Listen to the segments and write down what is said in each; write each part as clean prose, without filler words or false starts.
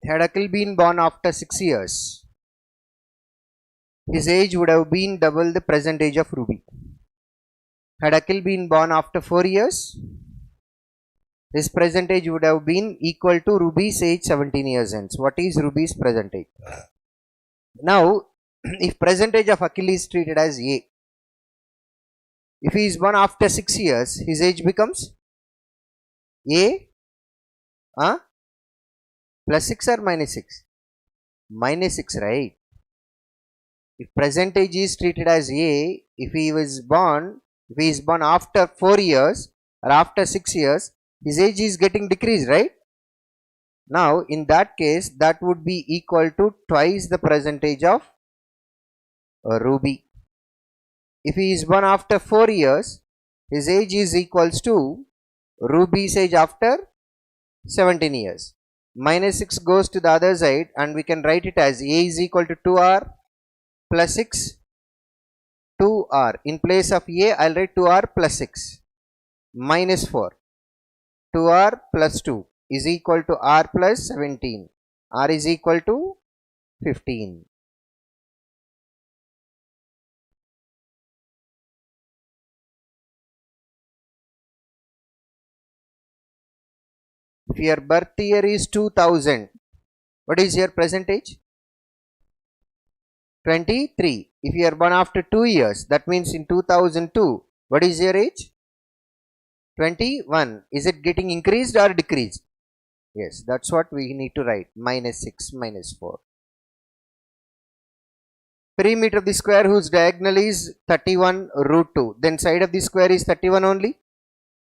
Had Akhil been born after 6 years, his age would have been double the present age of Ruby. Had Akhil been born after 4 years, his present age would have been equal to Ruby's age 17 years hence. What is Ruby's present age? Now, if present age of Akhil is treated as A, if he is born after 6 years, his age becomes A plus 6 or minus 6? Minus 6, right? If present age is treated as A, if he is born after 4 years or after 6 years, his age is getting decreased, right? Now, in that case, that would be equal to twice the present age of Ruby. If he is born after 4 years, his age is equals to Ruby's age after 17 years. Minus 6 goes to the other side and we can write it as A is equal to 2R plus 6, 2R. In place of A, I will write 2R plus 6 minus 4. 2R plus 2 is equal to R plus 17. R is equal to 15. If your birth year is 2000, what is your present age? 23. If you are born after 2 years, that means in 2002, what is your age? 21. Is it getting increased or decreased? Yes, that's what we need to write. Minus 6 minus 4. Perimeter of the square whose diagonal is 31 root 2. Then side of the square is 31 only.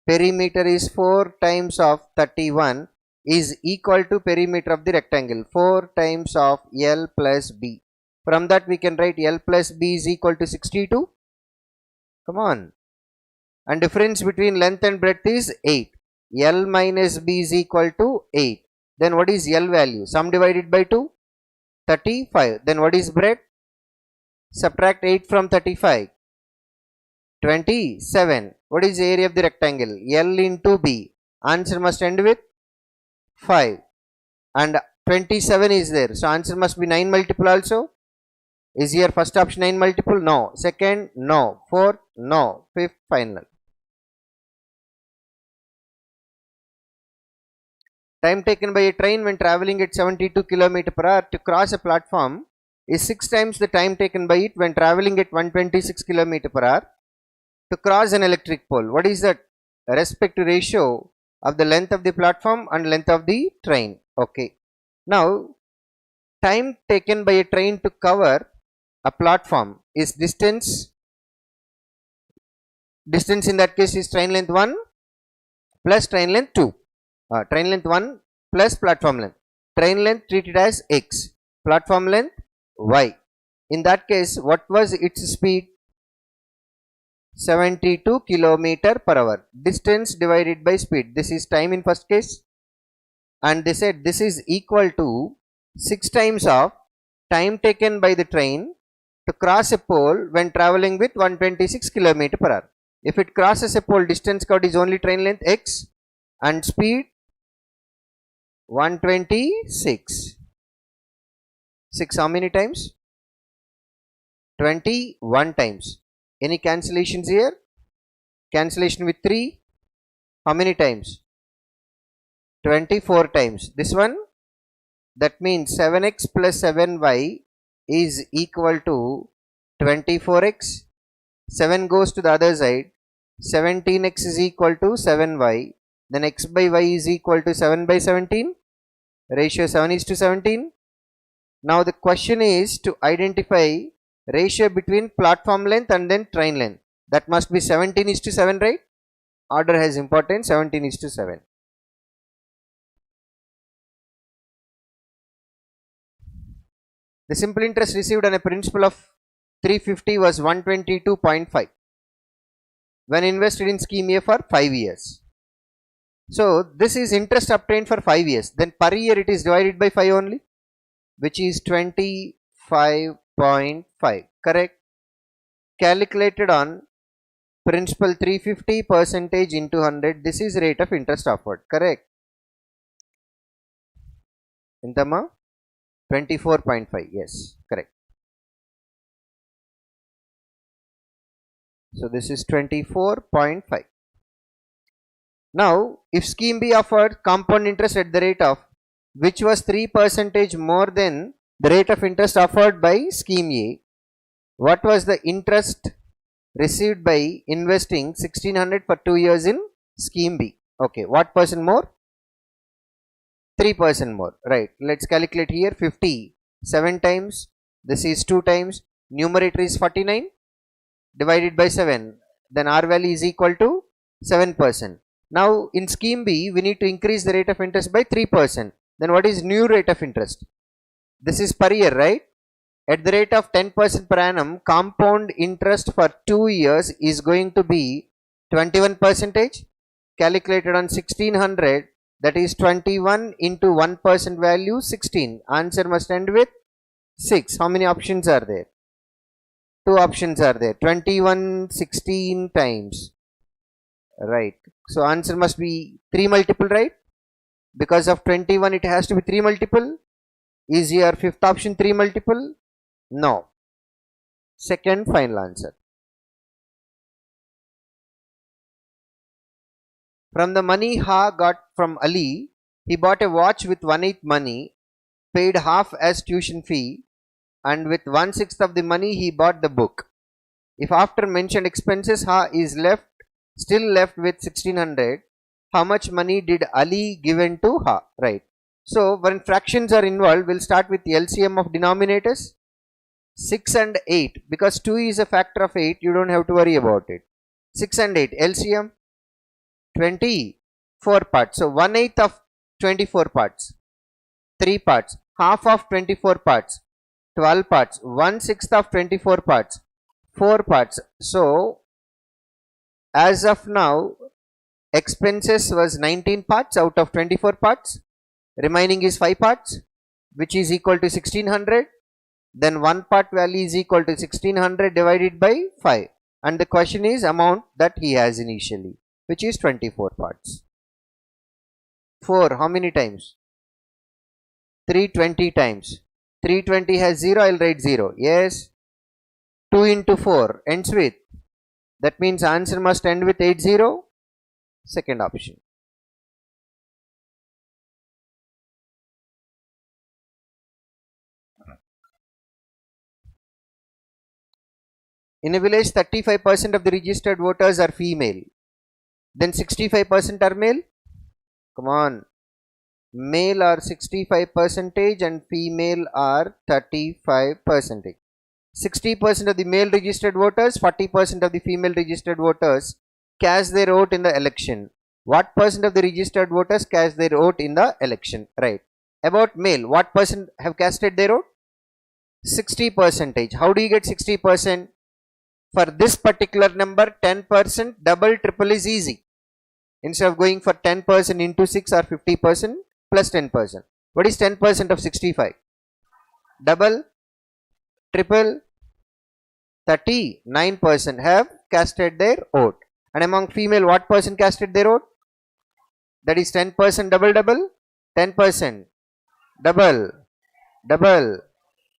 Perimeter is 4 times of 31 is equal to perimeter of the rectangle. 4 times of L plus B. From that we can write L plus B is equal to 62. Come on. And difference between length and breadth is 8. L minus B is equal to 8. Then what is L value? Sum divided by 2? 35. Then what is breadth? Subtract 8 from 35. 27. What is the area of the rectangle? L into B. Answer must end with 5. And 27 is there. So answer must be 9 multiple also. Is your first option 9 multiple? No. Second? No. Fourth? No. Fifth? Final. Time taken by a train when traveling at 72 km per hour to cross a platform is 6 times the time taken by it when traveling at 126 km per hour to cross an electric pole. What is the respective ratio of the length of the platform and length of the train? Okay. Now, time taken by a train to cover a platform is distance. Distance in that case is train length 1 plus train length 2. Train length 1 plus platform length. Train length treated as x. Platform length y. In that case, what was its speed? 72 km per hour. Distance divided by speed. This is time in first case. And they said this is equal to 6 times of time taken by the train to cross a pole when traveling with 126 km per hour. If it crosses a pole, distance covered is only train length x and speed 126. 6 how many times? 21 times. Any cancellations here? Cancellation with 3. How many times? 24 times. This one? That means 7x plus 7y is equal to 24x. 7 goes to the other side. 17x is equal to 7y. Then x by y is equal to 7 by 17. Ratio 7 is to 17. Now the question is to identify ratio between platform length and then train length. That must be 17 is to 7, right? Order has importance. 17 is to 7. The simple interest received on a principal of 350 was 122.5 when invested in scheme A for 5 years. So this is interest obtained for 5 years. Then per year it is divided by 5 only, which is 25.5. Correct? Calculated on principal 350 percentage into 100. This is rate of interest offered. Correct? Intama 24.5. Yes, correct. So this is 24.5. Now if scheme B offered compound interest at the rate of which was 3% more than the rate of interest offered by scheme A, what was the interest received by investing 1600 for 2 years in scheme B? Okay, what percent more? 3% more, right? Let's calculate here. 50 7 times, this is 2 times, numerator is 49 divided by 7, then R value is equal to 7%. Now in scheme B we need to increase the rate of interest by 3%. Then what is new rate of interest? This is per year, right? At the rate of 10% per annum, compound interest for 2 years is going to be 21%, calculated on 1600, that is 21 into 1% value 16. Answer must end with 6. How many options are there? 2 options are there. 21 16 times, right? So answer must be 3 multiple, right? Because of 21 it has to be 3 multiple. Is your fifth option 3 multiple? No. Second final answer. From the money Ha got from Ali, he bought a watch with 1/8 money, paid half as tuition fee, and with 1/6 of the money he bought the book. If after mentioned expenses Ha is still left with 1600, how much money did Ali given to Ha? Right. So when fractions are involved, we'll start with the LCM of denominators. 6 and 8, because 2 is a factor of 8, you don't have to worry about it. 6 and 8 LCM 24 parts. So 1/8 of 24 parts, 3 parts. Half of 24 parts, 12 parts. 1/6 of 24 parts, 4 parts. So as of now, expenses was 19 parts out of 24 parts. Remaining is 5 parts, which is equal to 1600. Then 1 part value is equal to 1600 divided by 5. And the question is amount that he has initially, which is 24 parts. 4, how many times? 320 times. 320 has 0, I'll write 0. Yes. 2 into 4 ends with, that means answer must end with 80. Second option. In a village, 35% of the registered voters are female. Then 65% are male. Come on. Male are 65% and female are 35%. 60% of the male registered voters, 40% of the female registered voters cast their vote in the election. What percent of the registered voters cast their vote in the election? Right. About male, what percent have casted their vote? 60%. How do you get 60%? For this particular number, 10%, double, triple is easy. Instead of going for 10% into 6 or 50% plus 10%. What is 10% of 65? Double, triple, 39% have casted their vote. And among female, what percent casted their vote? That is 10% double, double, 10% double, double,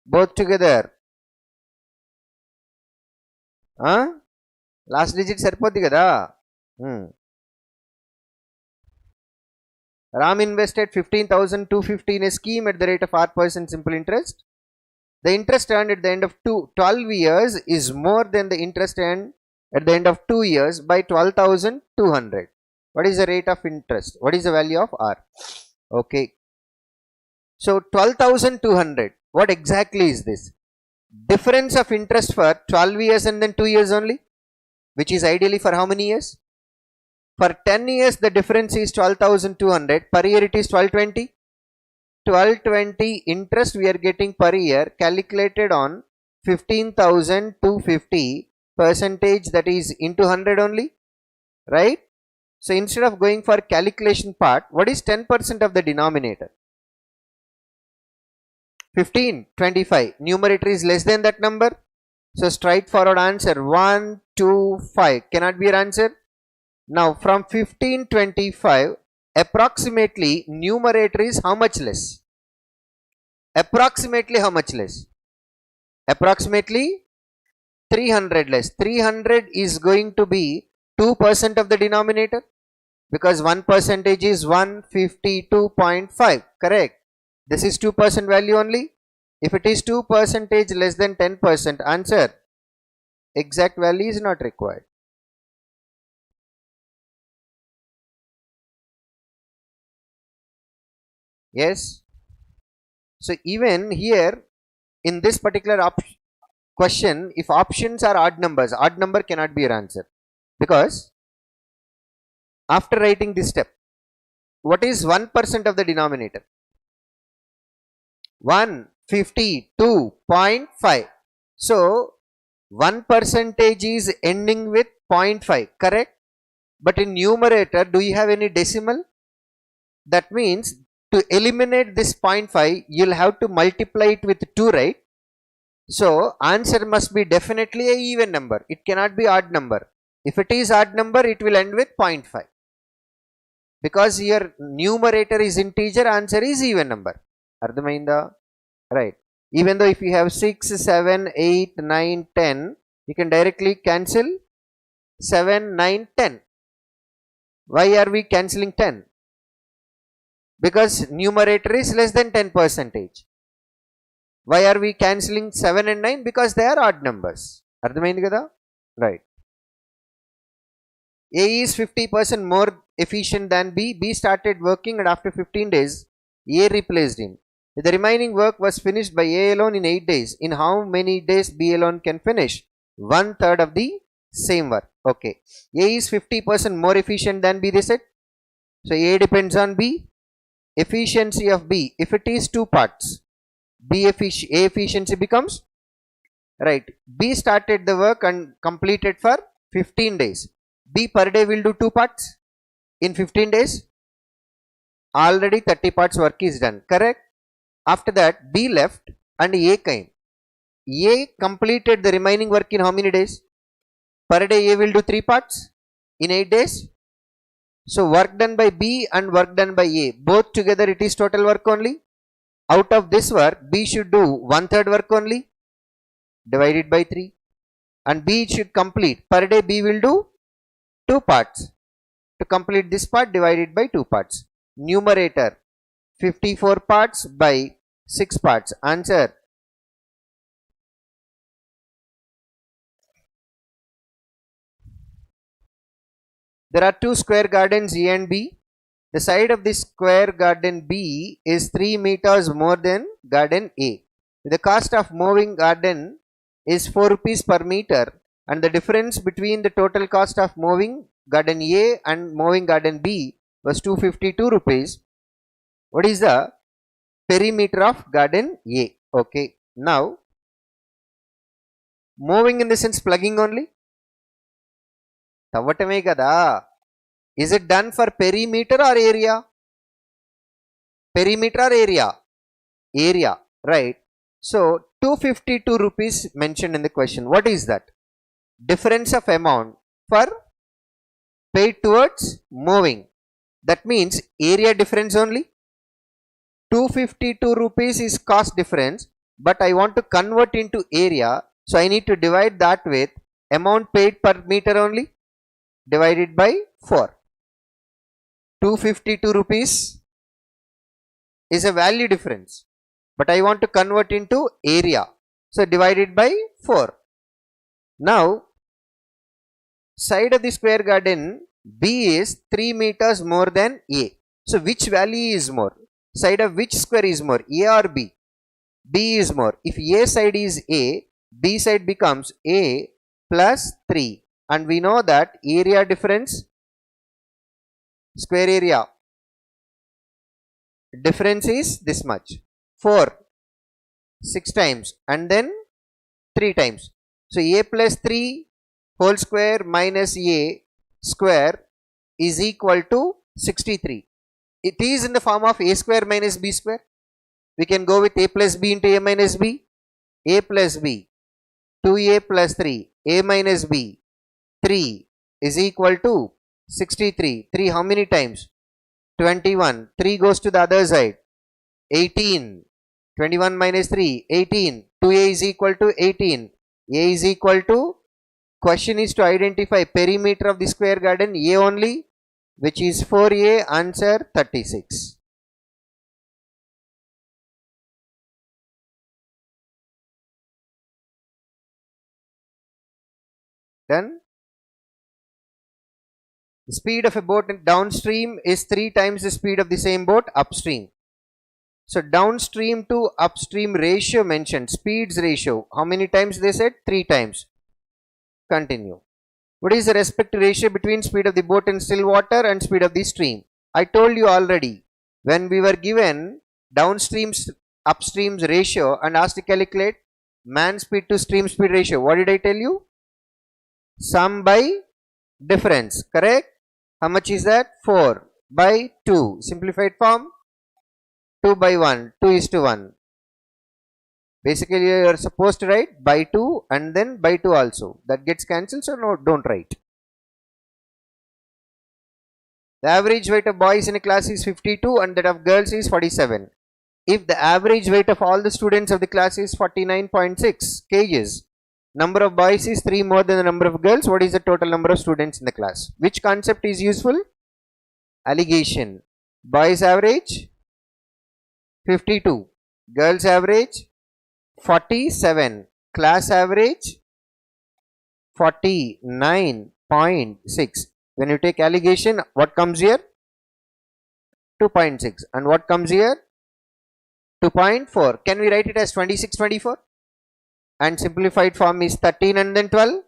both together. Last digit saripoddi kada. Ram invested 15,250 in a scheme at the rate of R% simple interest. The interest earned at the end of 12 years is more than the interest earned at the end of 2 years by 12,200. What is the rate of interest? What is the value of R? Okay. So 12,200. What exactly is this? Difference of interest for 12 years and then 2 years only, which is ideally for how many years? For 10 years the difference is 12,200. Per year it is 1220. 1220 interest we are getting per year, calculated on 15,250 percentage, that is into 100 only, right? So instead of going for calculation part, what is 10% of the denominator? 15, 25. Numerator is less than that number. So straightforward answer 1, 2, 5 cannot be your answer. Now from 15, 25, approximately numerator is how much less? Approximately how much less? Approximately 300 less. 300 is going to be 2% of the denominator, because 1% is 152.5, correct? This is 2% value only. If it is 2% less than 10%, answer exact value is not required. Yes. So even here in this particular question, if options are odd numbers, odd number cannot be your answer, because after writing this step, what is 1% of the denominator? 152.5. So 1% is ending with 0.5, correct? But in numerator, do you have any decimal? That means to eliminate this 0.5, you'll have to multiply it with 2, right? So answer must be definitely a even number. It cannot be odd number. If it is odd number, it will end with 0.5. Because your numerator is integer, answer is even number. Ardhamainda? Right. Even though if you have 6, 7, 8, 9, 10, you can directly cancel 7, 9, 10. Why are we cancelling 10? Because numerator is less than 10%. Why are we cancelling 7 and 9? Because they are odd numbers. Ardhamaindi kada? Right. A is 50% more efficient than B. B started working and after 15 days, A replaced him. The remaining work was finished by A alone in 8 days. In how many days B alone can finish? 1/3 of the same work. Okay. A is 50% more efficient than B, they said. So A depends on B. Efficiency of B. If it is 2 parts, A efficiency becomes, right. B started the work and completed for 15 days. B per day will do 2 parts in 15 days. Already 30 parts work is done, correct? After that, B left and A came. A completed the remaining work in how many days? Per day A will do 3 parts in 8 days. So work done by B and work done by A, both together it is total work only. Out of this work, B should do 1/3 work only, divided by 3. And B should complete. Per day B will do 2 parts. To complete this part, divided by 2 parts. Numerator 54 parts by 6 parts. Answer. There are 2 square gardens A and B. The side of this square garden B is 3 meters more than garden A. The cost of moving garden is 4 rupees per meter, and the difference between the total cost of moving garden A and moving garden B was 252 rupees. What is the perimeter of garden A? Okay. Now, moving in the sense plugging only. Tavatame kada. Is it done for perimeter or area? Perimeter or area? Area, right. So 252 rupees mentioned in the question. What is that? Difference of amount for paid towards moving. That means area difference only. 252 rupees is cost difference, but I want to convert into area, so I need to divide that with amount paid per meter only, divided by 4. 252 rupees is a value difference, but I want to convert into area, so divided by 4. Now, side of the square garden B is 3 meters more than A. So which value is more? Side of which square is more, A or B? B is more. If A side is A, B side becomes A plus 3, and we know that area difference, square area difference is this much, 4, 6 times and then 3 times. So A plus 3 whole square minus A square is equal to 63. It is in the form of A square minus B square. We can go with A plus B into A minus B. A plus B, 2A plus 3, A minus B, 3 is equal to 63. 3 how many times? 21. 3 goes to the other side, 18. 21 minus 3, 18. 2a is equal to 18. A is equal to, question is to identify perimeter of the square garden, A only, which is 4a, answer 36. Done. The speed of a boat downstream is 3 times the speed of the same boat upstream. So downstream to upstream ratio mentioned, speeds ratio. How many times they said? 3 times. Continue. What is the respective ratio between speed of the boat in still water and speed of the stream? I told you already, when we were given downstream upstream's ratio and asked to calculate man speed to stream speed ratio, what did I tell you? Sum by difference, correct? How much is that? 4 by 2. Simplified form, 2 by 1, 2 is to 1. Basically, you are supposed to write by 2 and then by 2 also. That gets cancelled, so no, don't write. The average weight of boys in a class is 52 and that of girls is 47. If the average weight of all the students of the class is 49.6 kgs, number of boys is 3 more than the number of girls, what is the total number of students in the class? Which concept is useful? Allegation. Boys average 52, girls average 47, class average 49.6. When you take allegation, what comes here? 2.6. And what comes here? 2.4. Can we write it as 26, 24? And simplified form is 13 and then 12.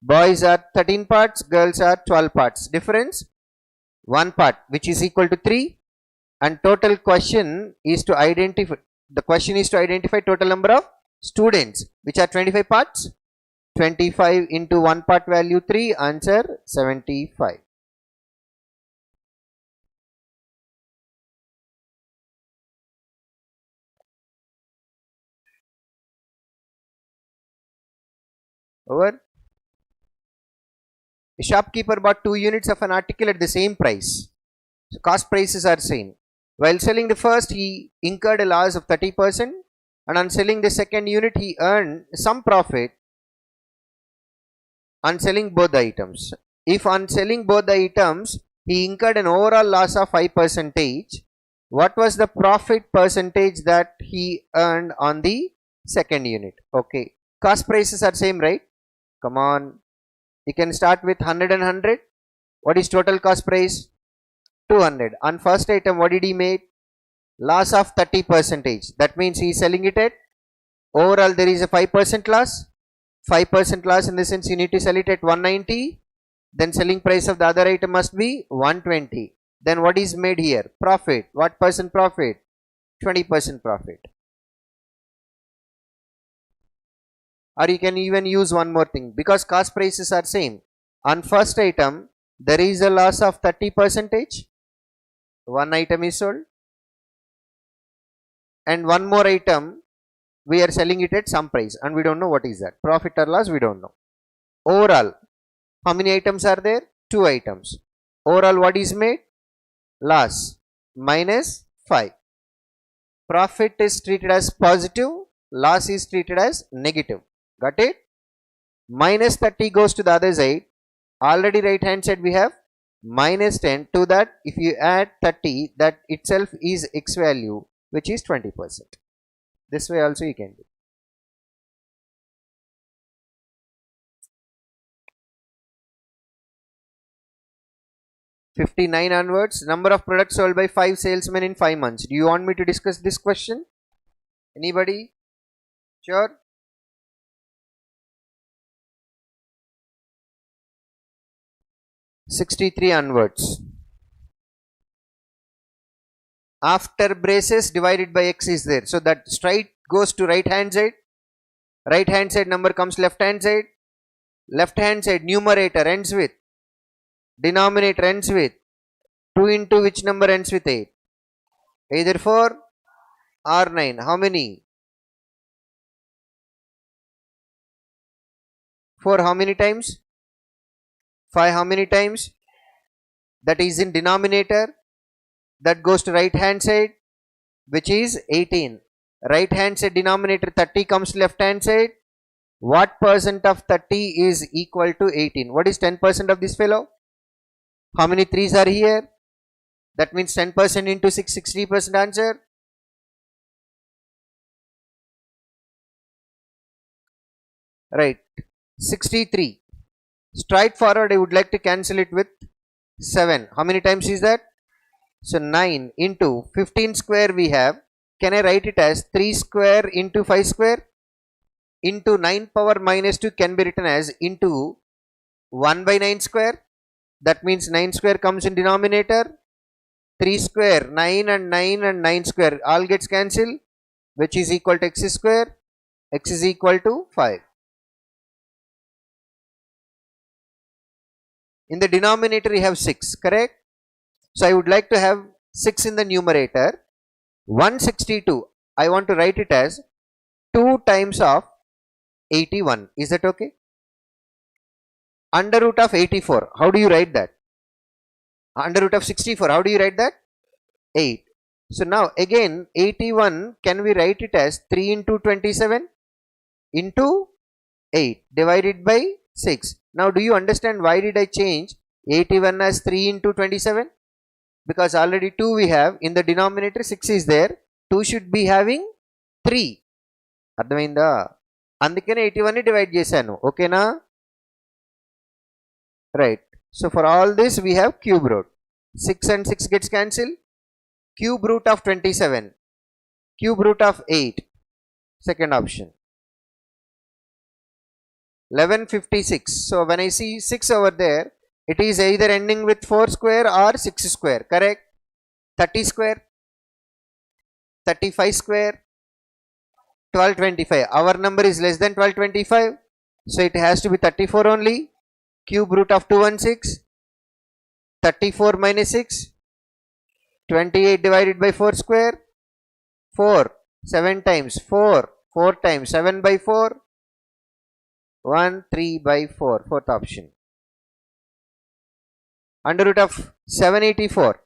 Boys are 13 parts, girls are 12 parts. Difference? 1 part, which is equal to 3. And total question is to identify, the question is to identify total number of students, which are 25 parts. 25 into 1 part value 3, answer 75. Over. A shopkeeper bought 2 units of an article at the same price. So cost prices are same. While selling the first, he incurred a loss of 30%, and on selling the second unit, he earned some profit on selling both the items. If on selling both the items, he incurred an overall loss of 5%, what was the profit percentage that he earned on the second unit? Okay, cost prices are same, right? Come on, you can start with 100 and 100. What is total cost price? 200. On first item, what did he make? Loss of 30%. That means he is selling it at, overall there is a 5% loss. 5% loss in the sense you need to sell it at 190. Then selling price of the other item must be 120. Then what is made here? Profit. What percent profit? 20% profit. Or you can even use one more thing, because cost prices are same. On first item, there is a loss of 30%. One item is sold. And one more item, we are selling it at some price and we don't know what is that. Profit or loss, we don't know. Overall, how many items are there? 2 items. Overall, what is made? Loss minus 5. Profit is treated as positive, loss is treated as negative. Got it? Minus 30 goes to the other side. Already right hand side we have minus 10. To that, if you add 30, that itself is x value, which is 20%. This way also you can do. (59) onwards, number of products sold by 5 salesmen in 5 months. Do you want me to discuss this question? Anybody? Sure? (63) onwards. After braces divided by x is there. So that straight goes to right hand side. Right hand side number comes left hand side. Left hand side numerator ends with, denominator ends with 2 into which number ends with 8? Either 4 or 9. How many? 4 how many times? 5 how many times? That is in denominator. That goes to right hand side, which is 18. right hand side denominator 30 comes to left hand side. What percent of 30 is equal to 18? What is 10% of this fellow? How many 3's are here? That means 10% into 6, 60% answer. Right, 63. Straightforward, I would like to cancel it with 7. How many times is that? So 9 into 15 square we have. Can I write it as 3 square into 5 square? Into 9 power minus 2 can be written as into 1 by 9 square. That means 9 square comes in denominator. 3 square, 9 and 9 and 9 square all gets cancelled, which is equal to x square. X is equal to 5. In the denominator we have 6, correct? So I would like to have 6 in the numerator. 162, I want to write it as 2 times of 81. Is that okay? Under root of 84, how do you write that? Under root of 64, how do you write that? 8. So now again 81, can we write it as 3 into 27 into 8 divided by 6. Now do you understand why did I change 81 as 3 into 27? Because already 2 we have, in the denominator 6 is there, 2 should be having 3. అర్థమైందా? అందుకనే 81 ని divide చేశాను. ఓకేనా? Right. So for all this we have cube root. 6 and 6 gets cancelled. Cube root of 27. Cube root of 8. Second option. 1156. So when I see 6 over there, it is either ending with 4 square or 6 square. Correct? 30 square, 35 square, 1225. Our number is less than 1225. So it has to be 34 only. Cube root of 216. 34 minus 6. 28 divided by 4 square. 4. 7 times 4. 4 times 7 by 4. 1, 3 by 4. Fourth option. Under root of 784.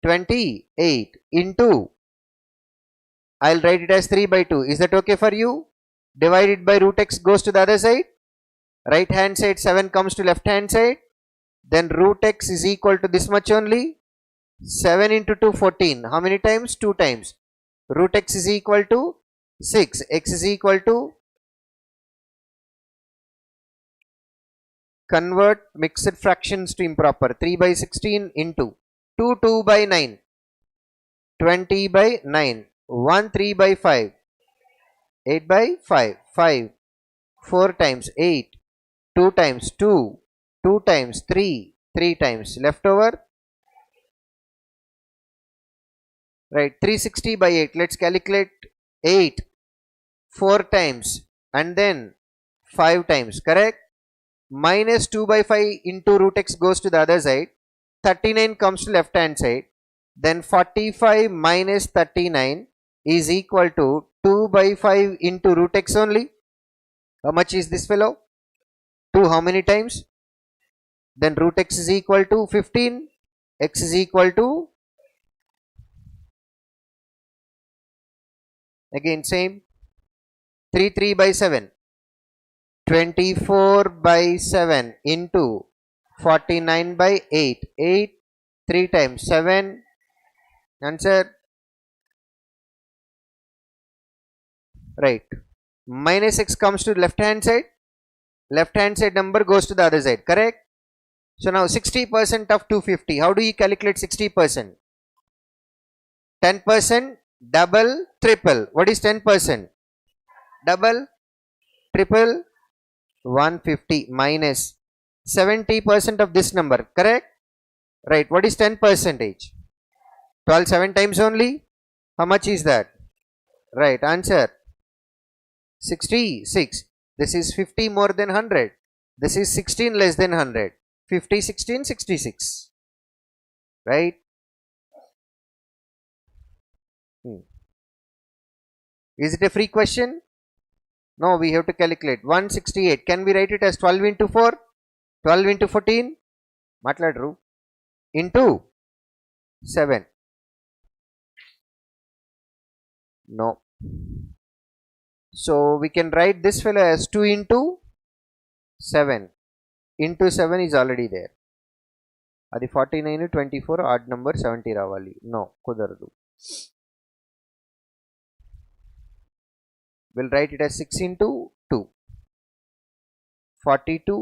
28 into, I'll write it as 3 by 2. Is that okay for you? Divided by root x goes to the other side. Right hand side 7 comes to left hand side. Then root x is equal to this much only. 7 into 2, 14. How many times? 2 times. Root x is equal to 6. X is equal to, convert mixed fractions to improper. 3 by 16 into 2, 2 by 9. 20 by 9. 1, 3 by 5. 8 by 5. 5. 4 times 8. 2 times 2. 2 times 3. 3 times. Left over. Right. 360 by 8. Let's calculate 8. 4 times. And then 5 times. Correct? Minus 2 by 5 into root x goes to the other side. 39 comes to left hand side. Then 45 minus 39 is equal to 2 by 5 into root x only. How much is this fellow? 2 how many times? Then root x is equal to 15. X is equal to, again same, 3 by 7. 24 by 7 into 49 by 8. 8, 3 times 7. Answer. Right. Minus x comes to left hand side. Left hand side number goes to the other side. Correct? So now 60% of 250. How do you calculate 60%? 10%, double, triple. What is 10%? Double, triple, 150 minus 70% of this number. Correct? Right. What is 10%? 12 7 times only. How much is that? Right. Answer 66. This is 50 more than 100. This is 16 less than 100. 50, 16, 66. Right? Is it a free question? No, we have to calculate. 168. Can we write it as 12 into 4? 12 into 14? Matladru. Into 7. No. So we can write this fellow as 2 into 7. Into 7 is already there. అది 49 24 odd number 70 రావాలి. No, కుదరదు. We'll write it as 6 into 2. 42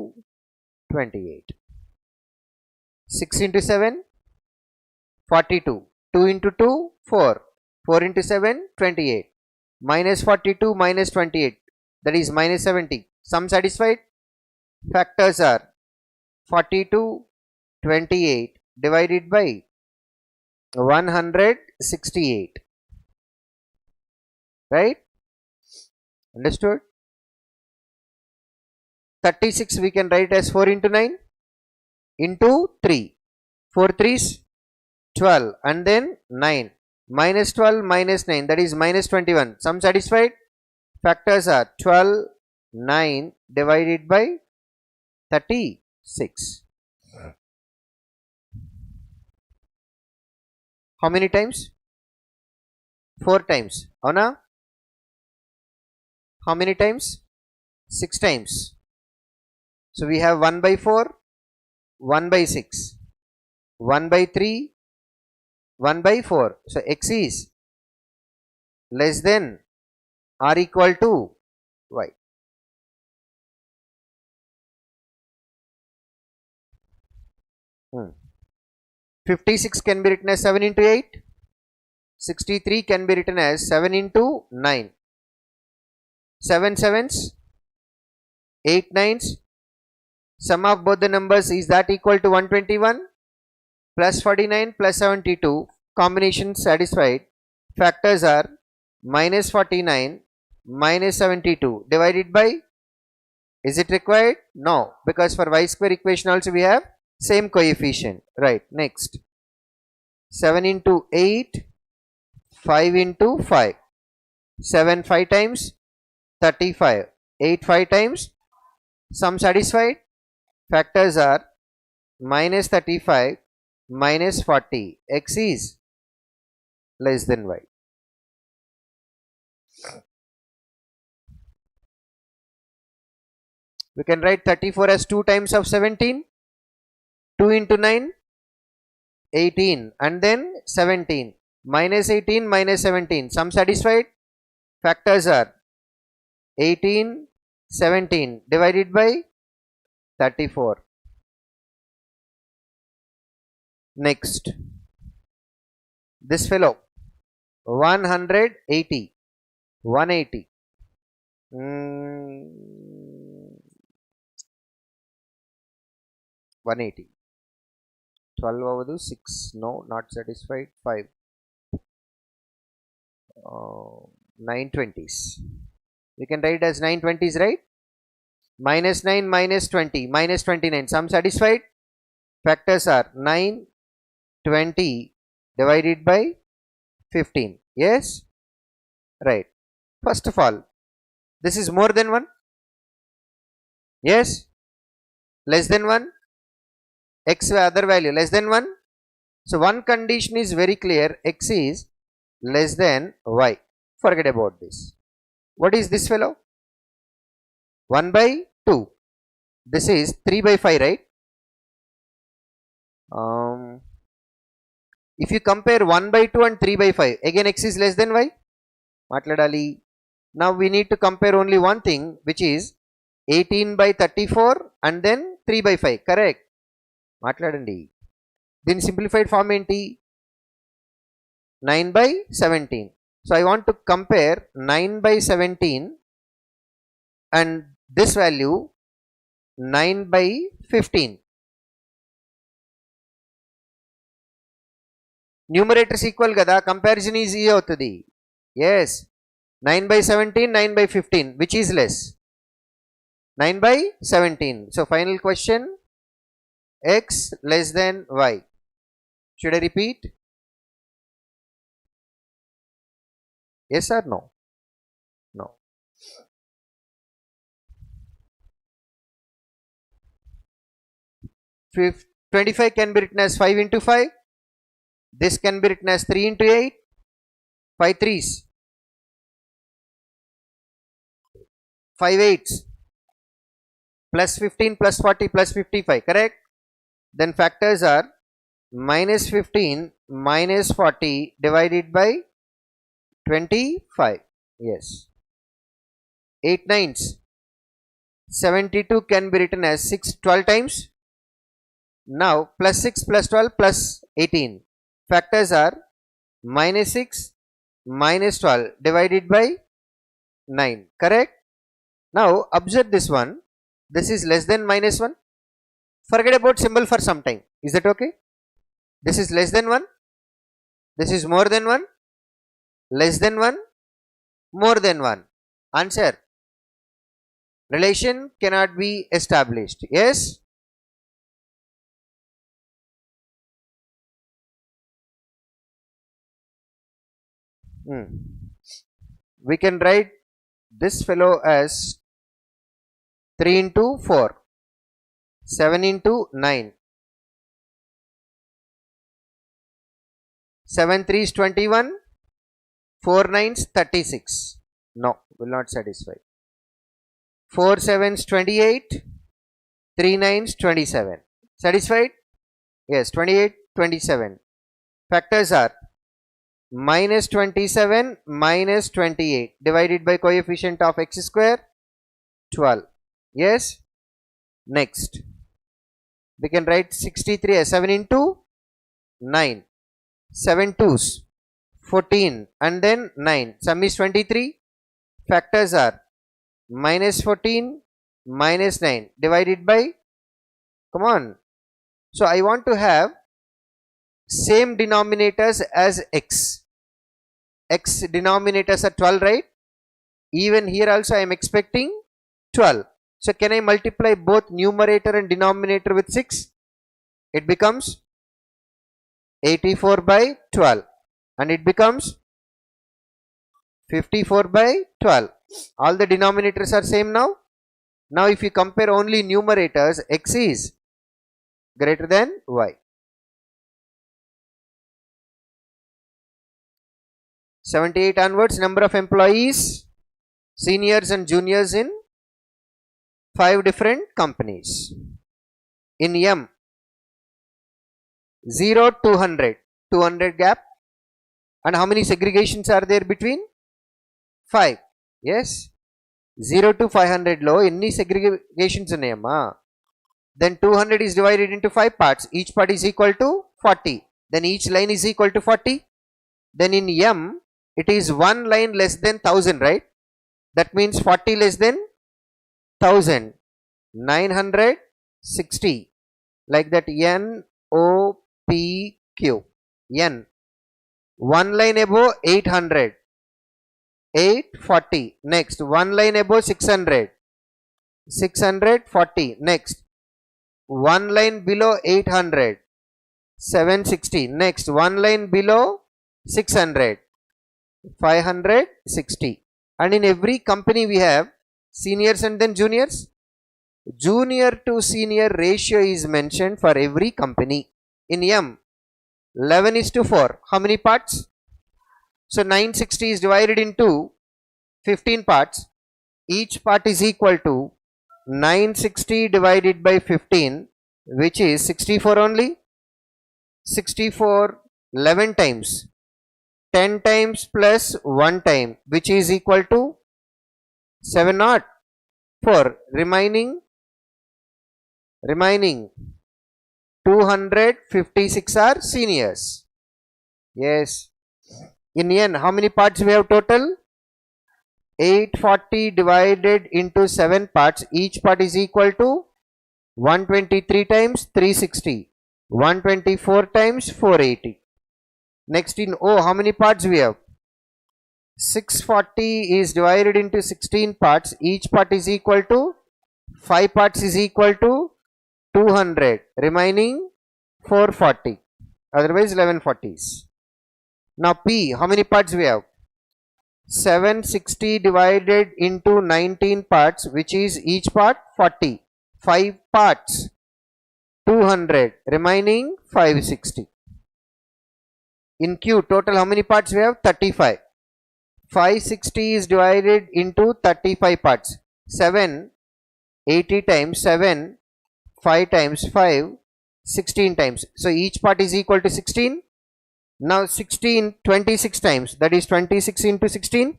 28. 6 into 7 42. 2 into 2 4. 4 into 7 28. Minus 42 minus 28, that is minus 70. Sum satisfied? Factors are 42 28 divided by 168. Right? Understood? 36 we can write as 4 into 9 into 3. 4 3s 12 and then 9. Minus 12 minus 9, that is minus 21. Sum satisfied? Factors are 12 9 divided by 36. How many times? 4 times. Avuna? How many times? 6 times. So we have 1 by 4, 1 by 6, 1 by 3, 1 by 4. So x is less than or equal to y. Hmm. 56 can be written as 7 into 8. 63 can be written as 7 into 9. 7 sevens, 8 nines. Sum of both the numbers is that equal to 121. Plus 49 plus 72, combination satisfied. Factors are minus 49 minus 72 divided by, is it required? No, because for y square equation also we have same coefficient. Right, next. 7 into 8, 5 into 5. 7 5 times 35, 8 5 times. Sum satisfied. Factors are minus 35 minus 40. X is less than y. We can write 34 as 2 times of 17. 2 into 9 18 and then 17. Minus 18 minus 17. Sum satisfied. Factors are 18 17 divided by 34. Next, this fellow 180 180 180 12 avadu 6, no, not satisfied. 5 920s. We can write as 920s, right? Minus 9 minus 20 minus 29. Sum satisfied. Factors are 9 20 divided by 15. Yes, right. First of all, this is more than 1. Yes, less than 1. X other value less than 1. So one condition is very clear, x is less than y. Forget about this. What is this fellow? 1 by 2. This is 3 by 5, right? If you compare 1 by 2 and 3 by 5, again x is less than y. Matladali. Now we need to compare only one thing, which is 18 by 34 and then 3 by 5. Correct? Matladandi. Then simplified form enti 9 by 17. So I want to compare 9 by 17 and this value 9 by 15. Numerators equal kada, comparison is easy avutadi. Yes, 9 by 17, 9 by 15, which is less? 9 by 17. So final question, x less than y. Should I repeat? Yes or no? No. Fifth, 25 can be written as 5 into 5. This can be written as 3 into 8. 5 3s 5 8s plus 15 plus 40 plus 55, correct? Then factors are minus 15 minus 40 divided by 25. Yes. 8 9s. 72 can be written as 6 12 times. Now plus 6 plus 12 plus 18. Factors are minus 6 minus 12 divided by 9. Correct? Now observe this one. This is less than minus 1. Forget about symbol for some time. Is that okay? This is less than 1. This is more than 1. Less than 1. More than 1. Answer. Relation cannot be established. Yes? We can write this fellow as 3 into 4, 7 into 9, 7 3 is 21, 4 9s 36. No, will not satisfy. 4 7s 28, 3 9s 27. Satisfied? Yes, 28, 27. Factors are minus 27 minus 28 divided by coefficient of x square 12. Yes. Next, we can write 63 as 7 into 9, 7 2s 14 and then 9. Sum is 23. Factors are minus 14 minus 9 divided by, come on. So I want to have same denominators as x. X denominators are 12, right? Even here also I am expecting 12. So can I multiply both numerator and denominator with 6? It becomes 84 by 12 and it becomes 54 by 12. All the denominators are same now. Now if you compare only numerators, x is greater than y. 78 onwards, number of employees, seniors and juniors in 5 different companies. In M, 0 200, 200 gap. And how many segregations are there between? 5. Yes. 0 to 500 lo any segregations unnayamma? Then 200 is divided into 5 parts. Each part is equal to 40. Then each line is equal to 40. Then in M, it is one line less than 1000, right? That means 40 less than 1000. 960. Like that, N O P Q. N. One line above 800. 840. Next, one line above 600. 640. Next, one line below 800. 760. Next, one line below 600. 560. And in every company we have seniors and then juniors. Junior to senior ratio is mentioned for every company. In M, 11 is to 4. How many parts? So 960 is divided into 15 parts. Each part is equal to 960 divided by 15, which is 64 only. 64 11 times. 10 times plus 1 time, which is equal to 704. Remaining 256 are seniors. Yes. In N, how many parts we have total? 840 divided into 7 parts. Each part is equal to 123 times 360. 124 times 480. Next in O, how many parts we have? 640 is divided into 16 parts. Each part is equal to 5 parts is equal to 200. Remaining 440. Otherwise 1140s. Now P, how many parts we have? 760 divided into 19 parts, which is each part 40. 5 parts 200. Remaining 560. In Q, total how many parts we have? 35. 560 is divided into 35 parts. 7, 80 times 7, 5 times 5, 16 times. So each part is equal to 16. Now 16 26 times, that is 26 into 16.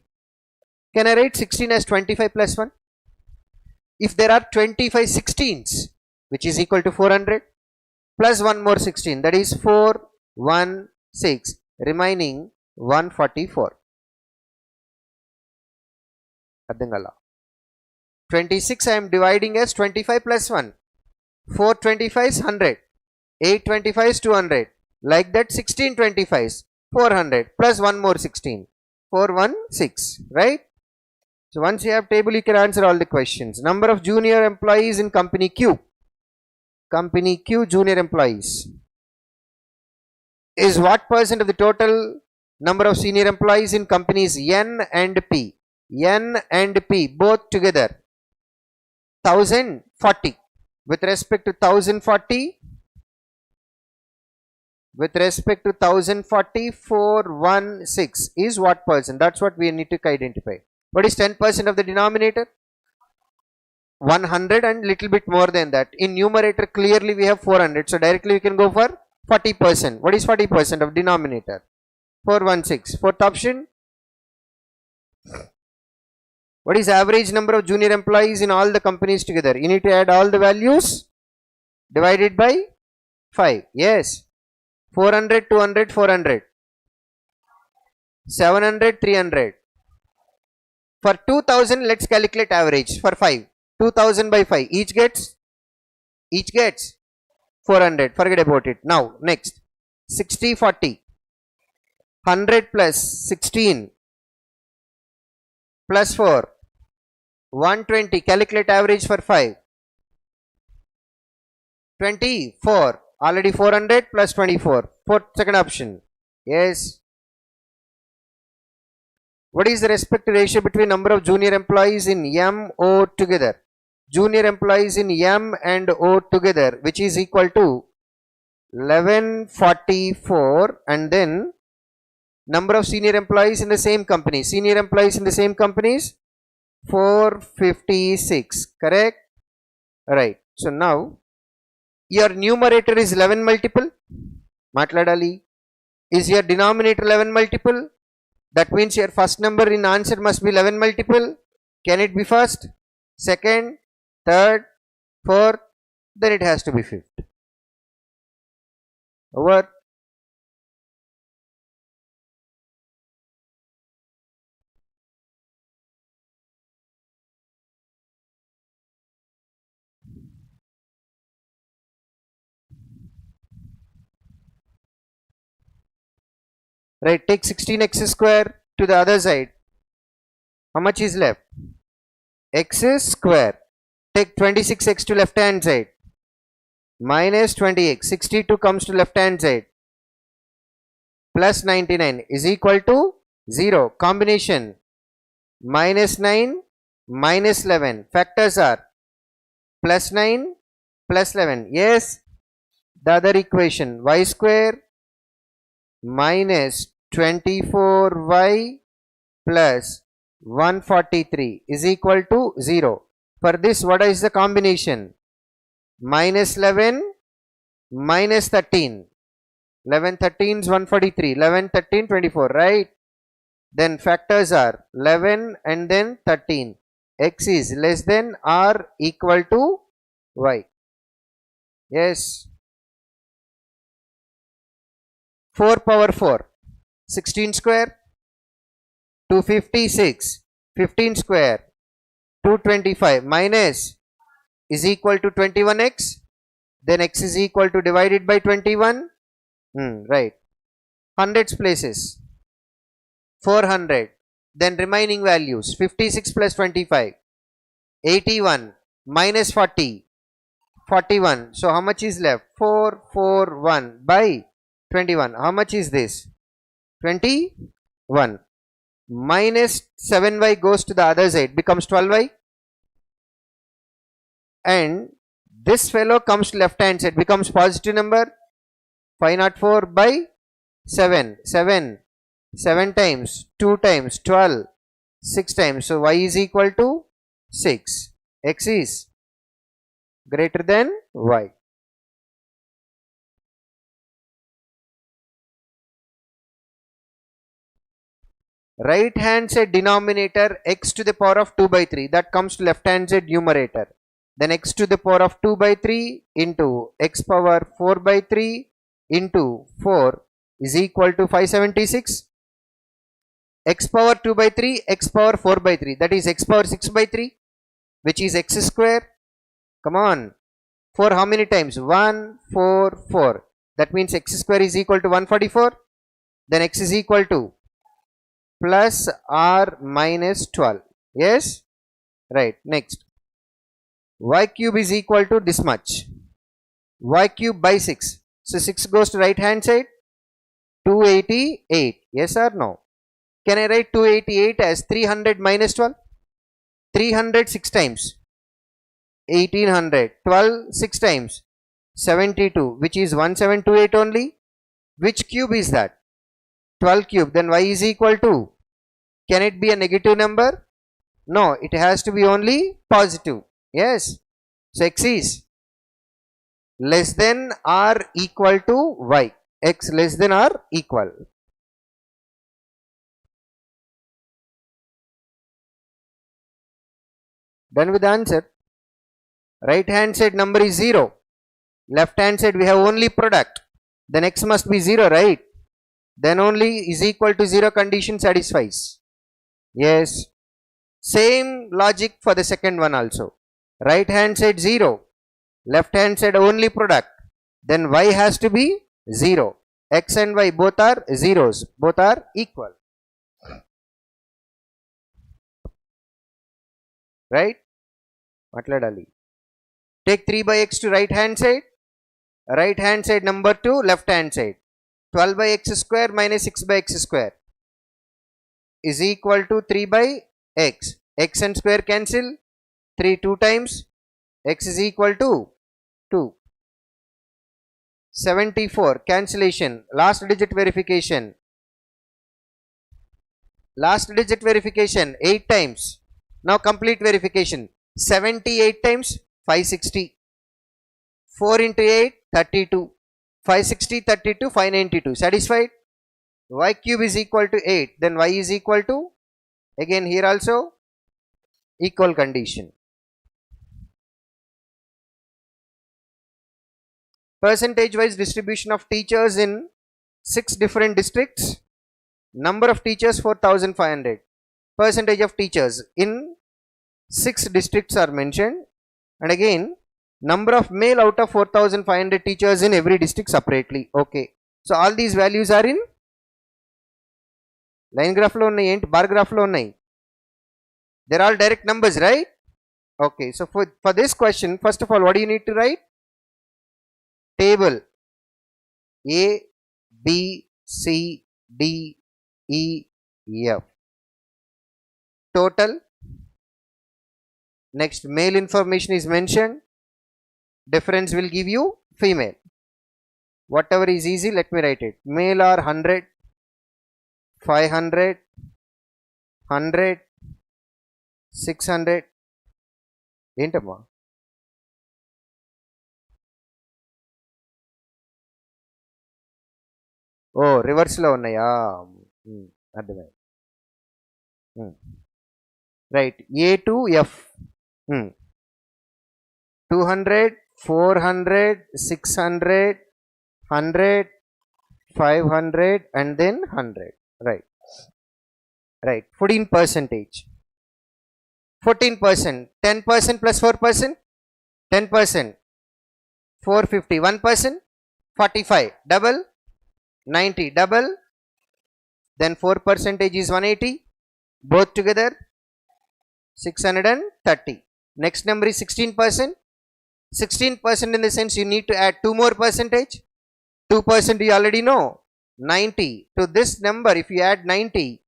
Can I write 16 as 25 plus 1? If there are 25 16s, which is equal to 400, plus one more 16, that is 416, remaining 144. 26 I am dividing as 25 plus 1. 425 is 100, 825 is 200, like that 16 25s, 400 plus one more 16, 416, right? So once you have table, you can answer all the questions. Number of junior employees in company Q. Company Q junior employees is what percent of the total number of senior employees in companies N and P? N and P both together 1040. With respect to 1040, 416 is what percent? That's what we need to identify. What is 10% of the denominator? 100 and little bit more than that. In numerator clearly we have 400, so directly we can go for 40%. What is 40% of denominator? 416. Fourth option. What is average number of junior employees in all the companies together? You need to add all the values divided by 5. Yes. 400, 200, 400. 700, 300. For 2000, let's calculate average for 5. 2000 by 5. Each gets 400. Forget about it. Now, next. 60, 40. 100 plus 16 plus 4. 120. Calculate average for 5. 24. Already 400 plus 24. Second option. Yes. What is the respective ratio between number of junior employees in M, O together? Junior employees in M and O together, which is equal to 1144, and then number of senior employees in the same company. Senior employees in the same companies 456. Correct? Right. So now your numerator is 11 multiple. Matladali. Is your denominator 11 multiple? That means your first number in answer must be 11 multiple. Can it be first, second, third, fourth? Then it has to be fifth. Over. Right, take 16x square to the other side. How much is left? X square. Take 26x to left hand side. Minus 20x. 62 comes to left hand side. Plus 99 is equal to 0. Combination. Minus 9, minus 11. Factors are plus 9, plus 11. Yes. The other equation. Y square minus 24y plus 143 is equal to 0. For this, what is the combination? Minus 11 minus 13. 11 13 is 143. 11 13 24, right? Then factors are 11 and then 13. X is less than or equal to y. Yes. 4 power 4. 16 square. 256. 15 square. 225 minus is equal to 21x. Then x is equal to divided by 21. Right. Hundreds places. 400. Then remaining values. 56 plus 25. 81 minus 40. 41. So how much is left? 441 by 21. How much is this? 21. Minus 7y goes to the other side, becomes 12y. And this fellow comes to left hand side, becomes positive number. 504 by 7. 7 times, 2 times, 12, 6 times. So y is equal to 6. X is greater than y. Right hand side denominator x to the power of 2 by 3, that comes to left hand side numerator. Then x to the power of 2 by 3 into x power 4 by 3 into 4 is equal to 576. X power 2 by 3, x power 4 by 3, that is x power 6 by 3, which is x square. Come on. 4 how many times? 1, 4, 4. That means x square is equal to 144. Then x is equal to plus r minus 12. Yes? Right. Next. Y cube is equal to this much. Y cube by 6. So 6 goes to right hand side. 288. Yes or no? Can I write 288 as 300 minus 12? 300 6 times. 1800. 12 6 times. 72, which is 1728 only. Which cube is that? 12 cube. Then y is equal to, can it be a negative number? No, it has to be only positive. Yes. So x is less than or equal to y. X less than or equal. Done with the answer. Right hand side number is 0. Left hand side we have only product. Then x must be 0, right? Then only is equal to 0 condition satisfies. Yes. Same logic for the second one also. Right hand side 0. Left hand side only product. Then y has to be 0. X and y both are zeros. Both are equal. Right? Matladali. Take 3 by x to right hand side. Right hand side number 2, left hand side. 12 by x square minus 6 by x square is equal to 3 by x. X and square cancel. 3 2 times. X is equal to 2. 74. Cancellation. Last digit verification. Last digit verification. 8 times. Now complete verification. 78 times 560. 4 into 8, 32. 560, 32, 592. Satisfied? Y cube is equal to 8. Then y is equal to, again here also, equal condition. Percentage wise distribution of teachers in 6 different districts. Number of teachers 4500. Percentage of teachers in 6 districts are mentioned. And again, number of male out of 4500 teachers in every district separately. Okay. So all these values are in line graph lo unnai, enti bar graph lo unnai. They're all direct numbers, right? Okay. So for this question, first of all, what do you need to write? Table A, B, C, D, E, F. Total. Next, male information is mentioned. Difference will give you female. Whatever is easy, let me write it. Male are 100, 500, 100, 600. ఏంటమ్మా? ఓ రివర్స్లో ఉన్నాయా? అర్థమైంది. Right. A to F 200, 400, 600, 100, 500 and then 100. Right. Right. 14%. 14%. 10% plus 4%. 10%. 450. 1%. 45. Double. 90. Double. Then 4% is 180. Both together 630. Next number is 16%. 16% in the sense you need to add 2 more percentage. 2% you already know. 90. To this number if you add 90,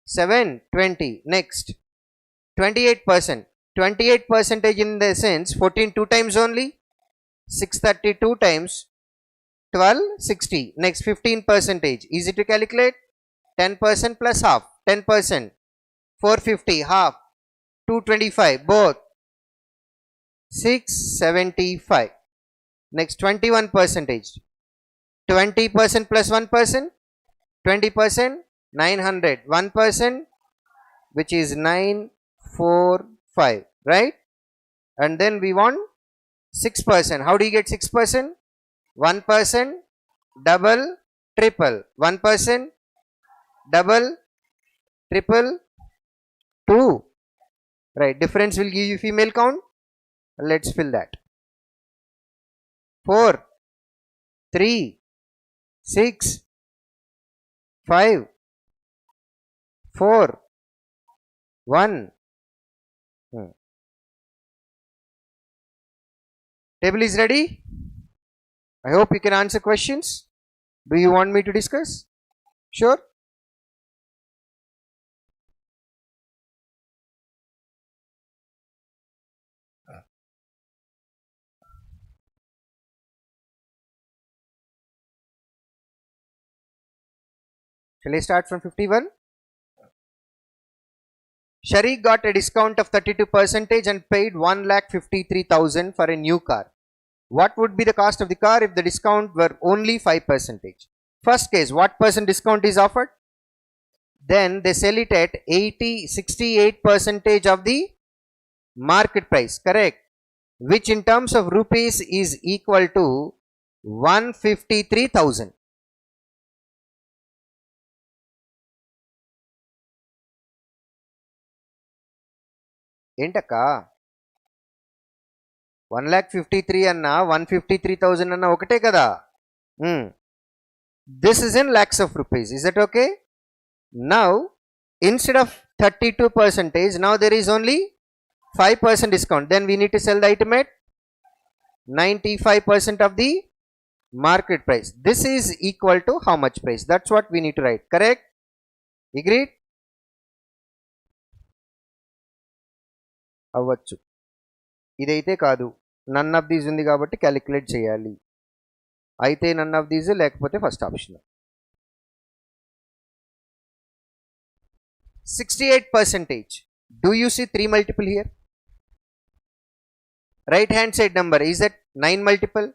720. Next 28%. 28% in the sense 14 2 times only. 632 times 1260. Next 15%. Easy to calculate. 10% plus half. 10%. 450 half. 225 both 675. Next 21 percentage, 20% plus 1%, 20%, 900, 1%, which is 945, right? And then we want 6%. How do you get 6%? 1%, double, triple, 1%, double, triple, 2, right? Difference will give you female count. Let's fill that. 4, 3, 6, 5, 4, 1. Table is ready. I hope you can answer questions. Do you want me to discuss? Sure. Shall I start from 51? Sharik got a discount of 32% and paid 1,53,000 for a new car. What would be the cost of the car if the discount were only 5%? First case, what percent discount is offered? Then they sell it at 68% of the market price, correct? Which in terms of rupees is equal to 153,000. ఏంటక్క 1,53,000 అన్న 153,000 అన్న ఒకటే కదా. This is in lakhs of rupees. Is that okay? Now instead of 32%, now there is only 5% discount. Then we need to sell the item at 95% of the market price. This is equal to how much price? That's what we need to write. Correct? Agreed? అవ్వచ్చు. ఇదైతే కాదు, none of these ఉంది కాబట్టి calculate చేయాలి. అయితే none of these, లేకపోతే first option. 68%. Do you see 3 multiple here? Right hand side number, is that 9 multiple?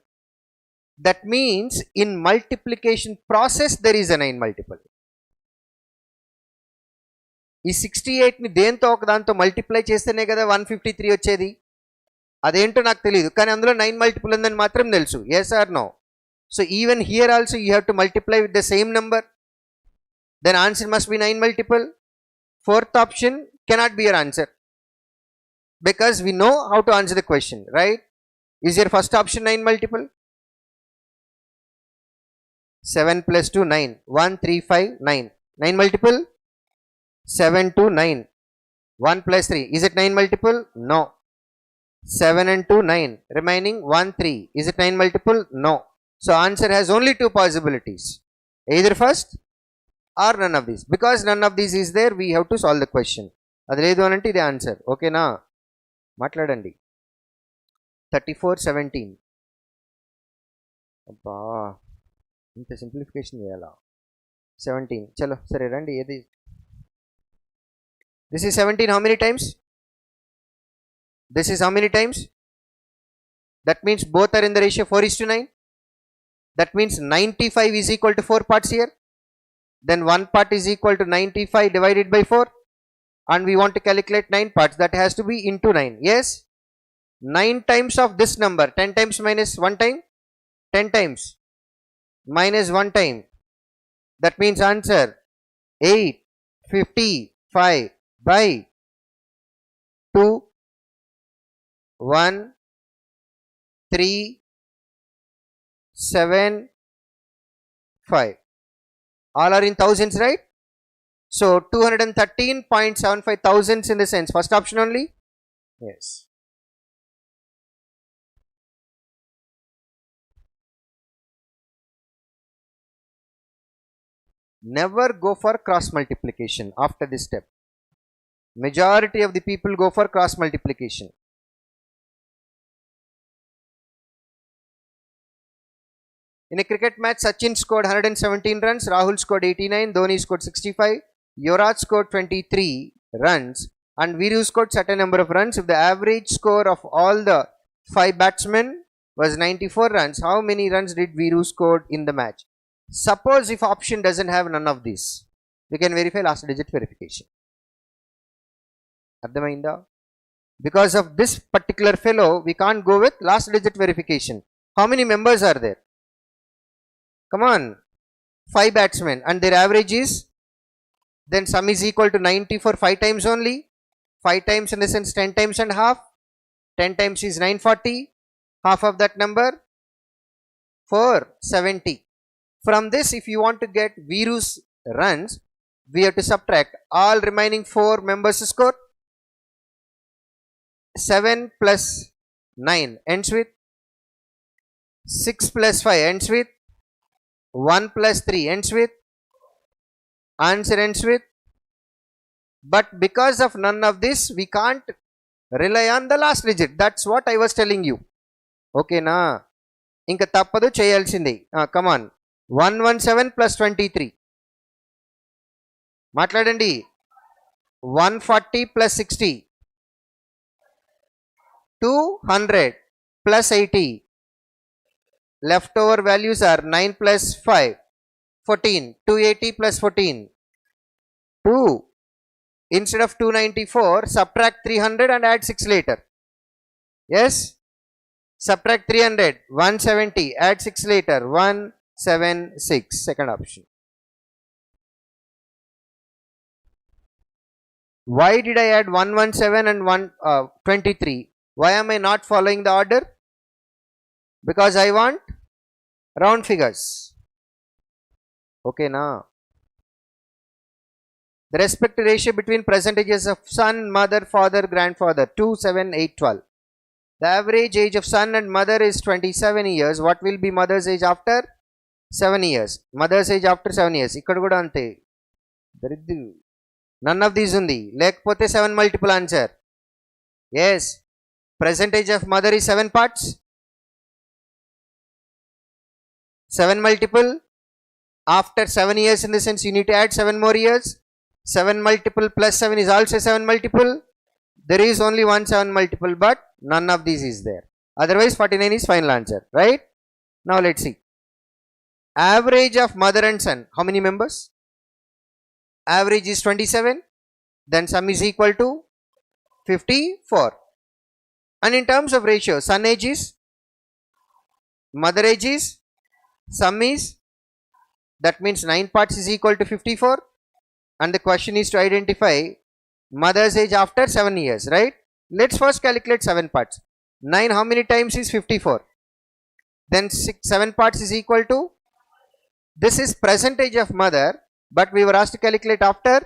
That means in multiplication process there is a 9 multiple. ఈ 68ని దేంతో ఒక దాంతో మల్టిప్లై చేస్తేనే కదా 153 వచ్చేది. అదేంటో నాకు తెలియదు, కానీ అందులో 9 మల్టిపుల్ ఉందని మాత్రం తెలుసు. Yes or no? So even here also you have to multiply with the same number. Then answer must be 9 multiple. Fourth option cannot be your answer because we know how to answer the question, right? Is your first option 9 multiple? 7 plus 2, 9. 1, 3, 5, 9. 9 multiple? 7, 2, 9. 1 plus 3. Is it 9 multiple? No. 7 and 2, 9. Remaining 1, 3. Is it 9 multiple? No. So answer has only 2 possibilities. Either first or none of these. Because none of these is there, we have to solve the question. అది లేదు అనంటే ఇది answer. ఓకేనా? మాట్లాడండి. 3417. అబ్బా, ఇంత simplification చేయాలా? 17. చలో సరే రండి. ఏది? This is 17 how many times? This is how many times? That means both are in the ratio 4:9. That means 95 is equal to 4 parts here. Then 1 part is equal to 95 divided by 4, and we want to calculate 9 parts. That has to be into 9. Yes, 9 times of this number. 10 times minus 1 time, 10 times minus 1 time. That means answer 855 by 2 1 3 7 5. All are in thousands, right? So 213.75 thousands in the sense. First option only? Yes. Never go for cross multiplication after this step. Majority of the people go for cross multiplication. In a cricket match, Sachin scored 117 runs, Rahul scored 89, Dhoni scored 65, Yuvraj scored 23 runs, and Viru scored certain number of runs. If the average score of all the 5 batsmen was 94 runs, how many runs did Viru scored in the match? Suppose if option doesn't have none of these, we can verify last digit verification. Ardhamainda? Because of this particular fellow, we can't go with last digit verification. How many members are there? Come on, 5 batsmen and their average is, then sum is equal to 90 for 5 times only. 5 times in the sense 10 times and half. 10 times is 940. Half of that number 470. From this, if you want to get Viru's runs, we have to subtract all remaining 4 members' score. 7 plus 9 ends with 6 plus 5 ends with 1 plus 3 ends with, answer ends with, but because of none of this, we can't rely on the last digit. That's what I was telling you. Okay na? Inka tappadu cheyalsindi. Come on. 117 plus 23. Matladandi. 140 plus 60. 200 plus 80. Leftover values are 9 plus 5. 14. 280 plus 14. 2. Instead of 294, subtract 300 and add 6 later. Yes? Subtract 300, 170, add 6 later, 176, second option. Why did I add 117 and 123? Why am I not following the order? Because I want round figures. Okay, now. The respective ratio between percentages of son, mother, father, grandfather, 2, 7, 8, 12. The average age of son and mother is 27 years. What will be mother's age after 7 years? Mother's age after 7 years. Ikkada kuda ante. None of these undi. Lekapothe 7 multiple answer. Yes. Percentage of mother is 7 parts. 7 multiple. After 7 years, in the sense you need to add 7 more years. 7 multiple plus 7 is also 7 multiple. There is only one 7 multiple, but none of these is there. Otherwise 49 is final answer, right? Now let's see. Average of mother and son. How many members? Average is 27. Then sum is equal to 54. And in terms of ratio, son age is, mother age is, sum is, that means 9 parts is equal to 54. And the question is to identify mother's age after 7 years, right? Let's first calculate 7 parts. 9 how many times is 54? Then 7 parts is equal to, this is percentage of mother, but we were asked to calculate after,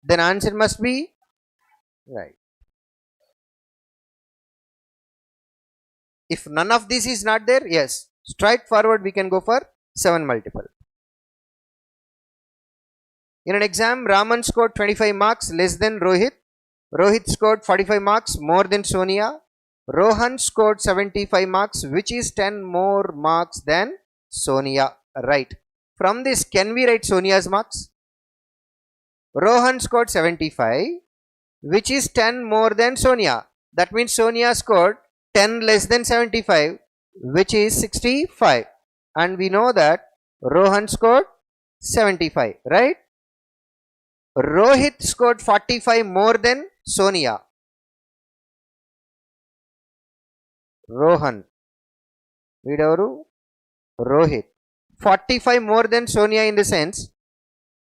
then answer must be, right. If none of this is not there, yes, straightforward we can go for 7 multiple. In an exam, Raman scored 25 marks less than Rohit. Rohit scored 45 marks more than Sonia. Rohan scored 75 marks, which is 10 more marks than Sonia. Right. From this, can we write Sonia's marks? Rohan scored 75, which is 10 more than Sonia. That means Sonia scored 10 less than 75, which is 65. And we know that Rohan scored 75, right? Rohit scored 45 more than Sonia. Rohan. Videvaru? Rohit. 45 more than Sonia in the sense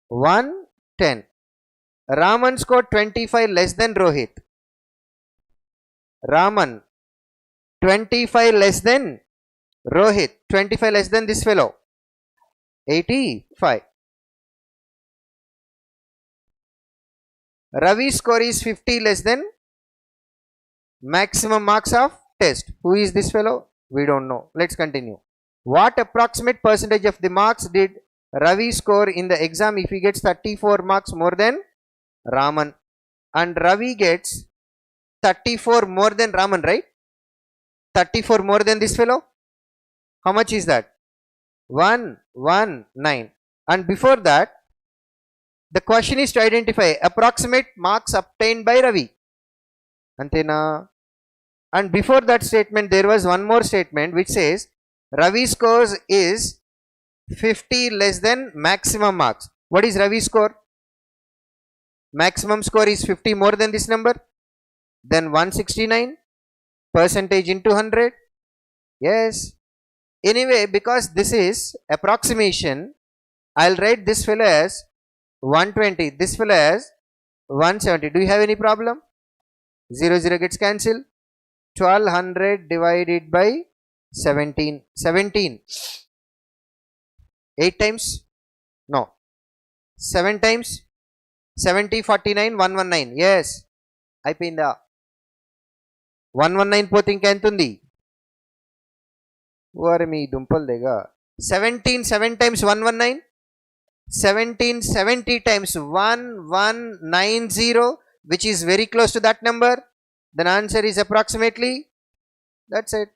110. Raman scored 25 less than Rohit. Raman 25 less than Rohit. 25 less than this fellow. 85. Ravi's score is 50 less than maximum marks of test. Who is this fellow? We don't know. Let's continue. What approximate percentage of the marks did Ravi score in the exam if he gets 34 marks more than Raman? And Ravi gets 34 more than Raman, right? 34 more than this fellow. How much is that? 119. And before that, The question is to identify approximate marks obtained by Ravi. Antena. And before that statement, there was one more statement which says Ravi scores is 50 less than maximum marks. What is Ravi's score? Maximum score is 50 more than this number. Then 169 percentage into 100. Yes. Anyway, because this is approximation, I'll write this fellow as 120, this fellow as 170. Do you have any problem? 0, 0 gets cancelled. 1200 divided by 17. 17. 8 times? No. 7 times? 70, 49, 119. Yes. అయిపోయిందా? 119 పోతే ఇంకెంత ఉంది? ఓరే మీ దుంపలు దేగా. 17 7 times 119. 1770 times 1190, which is very close to that number. The answer is approximately. That's it.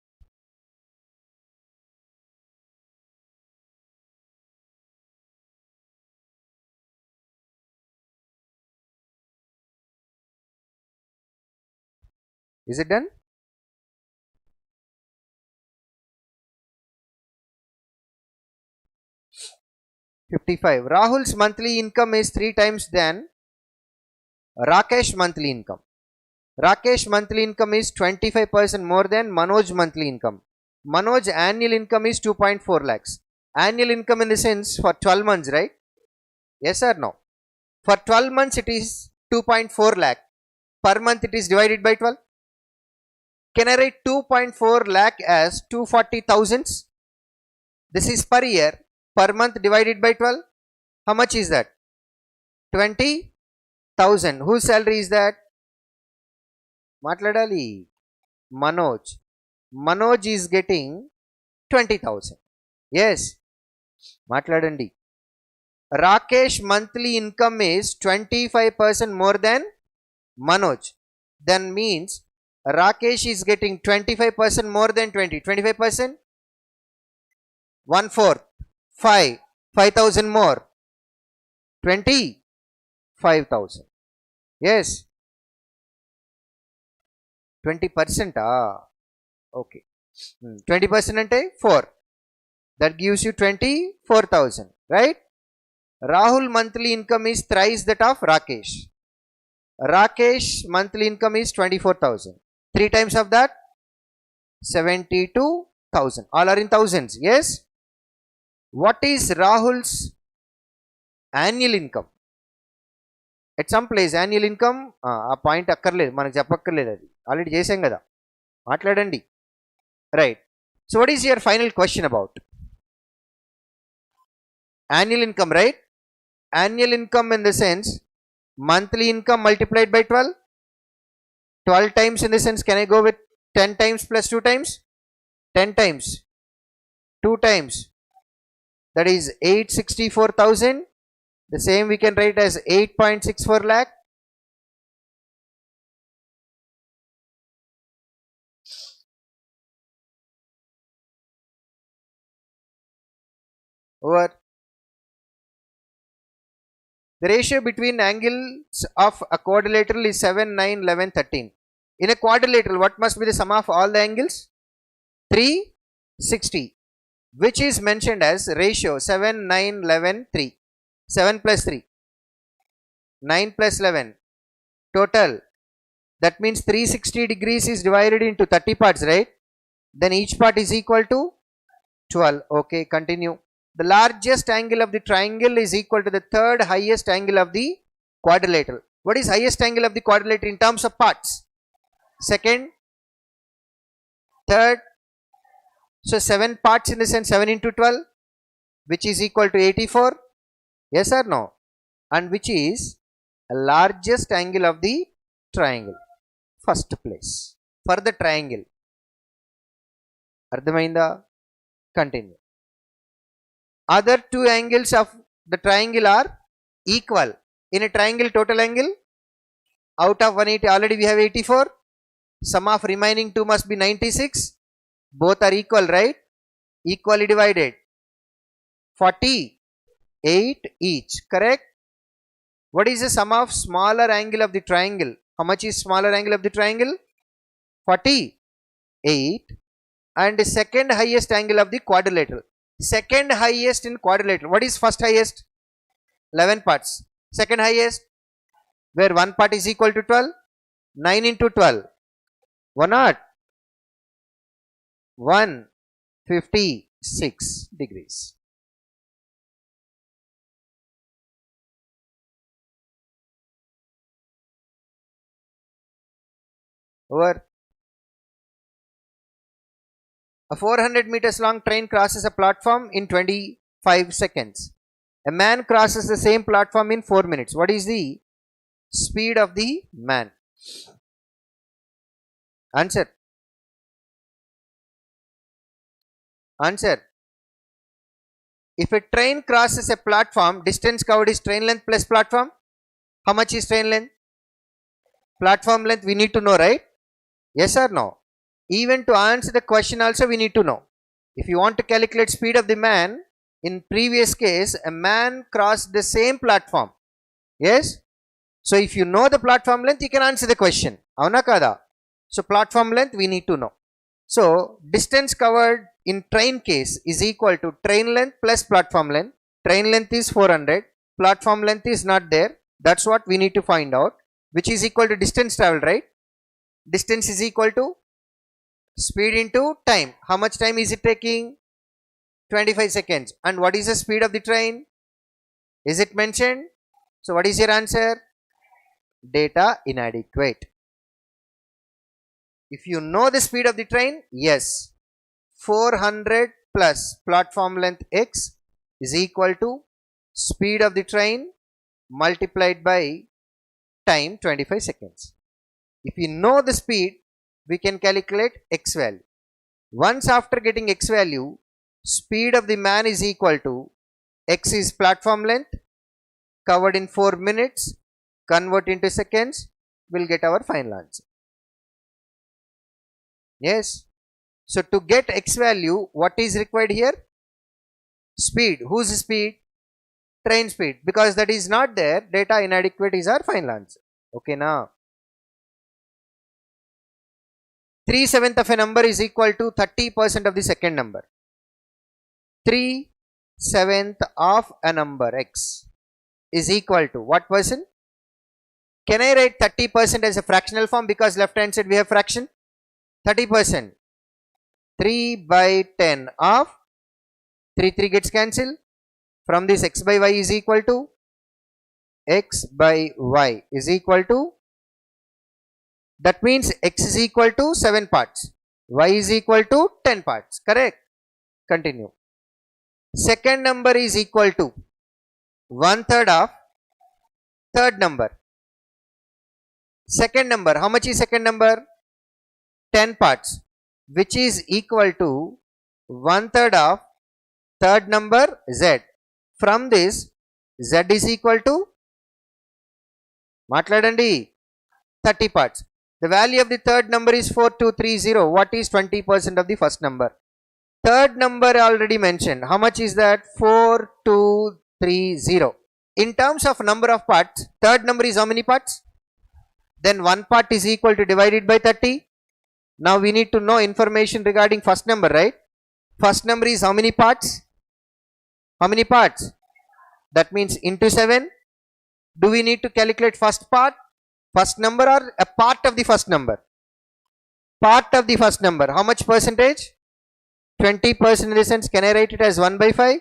Is it done? $55. Rahul's monthly income is 3 times than Rakesh's monthly income. Rakesh's monthly income is 25% more than Manoj's monthly income. Manoj's annual income is 2.4 lakhs. Annual income in the sense for 12 months, right? Yes or no? For 12 months it is 2.4 lakh. Per month it is divided by 12. Can I write 2.4 lakh as 240,000? This is per year. Per month divided by 12. How much is that? 20,000. Whose salary is that? Matladali. Manoj. Manoj is getting 20,000. Yes. Matladandi. Rakesh monthly income is 25% more than Manoj. Then means Rakesh is getting 25% more than 20. 25%? 1/4. 5,000 more. 25,000. Yes. 20%. Okay. 20% ante 4. That gives you 24,000. Right? Rahul monthly income is thrice that of Rakesh. Rakesh monthly income is 24,000. 3 times of that? 72,000. All are in thousands. Yes? What is Rahul's annual income? At some place annual income, ఆ point అక్కర్లేదు, మనకు చెప్పక్కర్లేదు, అది already చేసాం కదా, మాట్లాడండి. Right. So what is your final question about annual income, right? Annual income in the sense monthly income multiplied by 12. 12 times in the sense, can I go with 10 times plus 2 times? 10 times 2 times, that is 864,000. The same we can write as 8.64 lakh. Over. The ratio between angles of a quadrilateral is 7, 9, 11, 13. In a quadrilateral, what must be the sum of all the angles? 360, which is mentioned as ratio 7, 9, 11, 3. 7 plus 3, 9 plus 11, total. That means 360 degrees is divided into 30 parts, right? Then each part is equal to 12. Okay, continue. The largest angle of the triangle is equal to the third highest angle of the quadrilateral. What is highest angle of the quadrilateral in terms of parts? Second, third. So 7 parts in the sense 7 into 12, which is equal to 84. Yes or no? And which is the largest angle of the triangle? First place for the triangle. Ardhamainda? Continue. Other two angles of the triangle are equal. In a triangle, total angle out of 180, already we have 84. Sum of remaining two must be 96. Both are equal, right? Equally divided. 48 each. Correct? What is the sum of smaller angle of the triangle? How much is smaller angle of the triangle? 48. And the second highest angle of the quadrilateral. Second highest in quadrilateral. What is first highest? 11 parts. Second highest, where one part is equal to 12. 9 into 12. 156 degrees. Over. A 400 meters long train crosses a platform in 25 seconds. A man crosses the same platform in 4 minutes. What is the speed of the man? Answer. Answer. If a train crosses a platform, distance covered is train length plus platform. How much is train length? Platform length we need to know, right? Yes or no? Even to answer the question also we need to know. If you want to calculate speed of the man, in previous case a man crossed the same platform. Yes? So if you know the platform length, you can answer the question. Avuna kada? So platform length we need to know. So distance covered in train case is equal to train length plus platform length. Train length is 400. Platform length is not there. That's what we need to find out. Which is equal to distance traveled, right? Distance is equal to speed into time. How much time is it taking? 25 seconds. And what is the speed of the train? Is it mentioned? So what is your answer? Data inadequate. If you know the speed of the train, yes, 400 plus platform length x is equal to speed of the train multiplied by time 25 seconds. If you know the speed, we can calculate x value. Once after getting x value, speed of the man is equal to x is platform length covered in 4 minutes, convert into seconds, we'll get our final answer. Yes. So to get x value, what is required here? Speed. Whose speed? Train speed. Because that is not there, data inadequate is our final answer. Okay, now 3/7 of a number is equal to 30% of the second number. 3/7 of a number x is equal to what percent? Can I write 30% as a fractional form because left hand side we have fraction? 30%. 3 by 10 of 3 gets cancelled. From this x by y is equal to x by y is equal to, that means x is equal to 7 parts, y is equal to 10 parts, correct? Continue. Second number is equal to 1/3 of third number. Second number, how much is second number? 10 parts, which is equal to 1/3 of third number z. From this, z is equal to, matladandi, 30 parts. The value of the third number is 4230. What is 20% of the first number? Third number already mentioned. How much is that? 4230. In terms of number of parts, third number is how many parts? Then one part is equal to divided by 30. Now we need to know information regarding first number, right? First number is how many parts? How many parts? That means into 7. Do we need to calculate first part? First number or a part of the first number? Part of the first number. How much percentage? 20% in the sense. Can I write it as 1 by 5?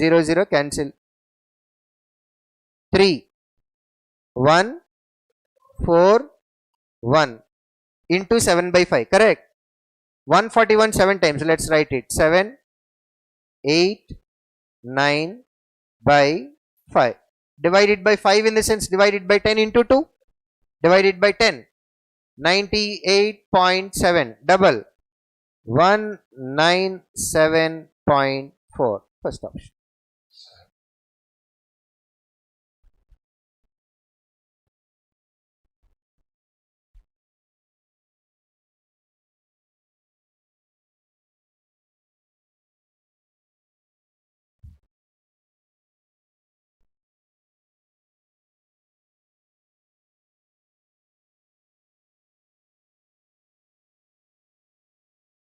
0, 0 cancel. 3, 1, 4, 1 into 7 by 5. Correct? 141 7 times. Let's write it. 7, 8, 9 by 5. Divided by 5 in the sense divided by 10 into 2. Divided by 10. 98.7. Double. 197.4. First option.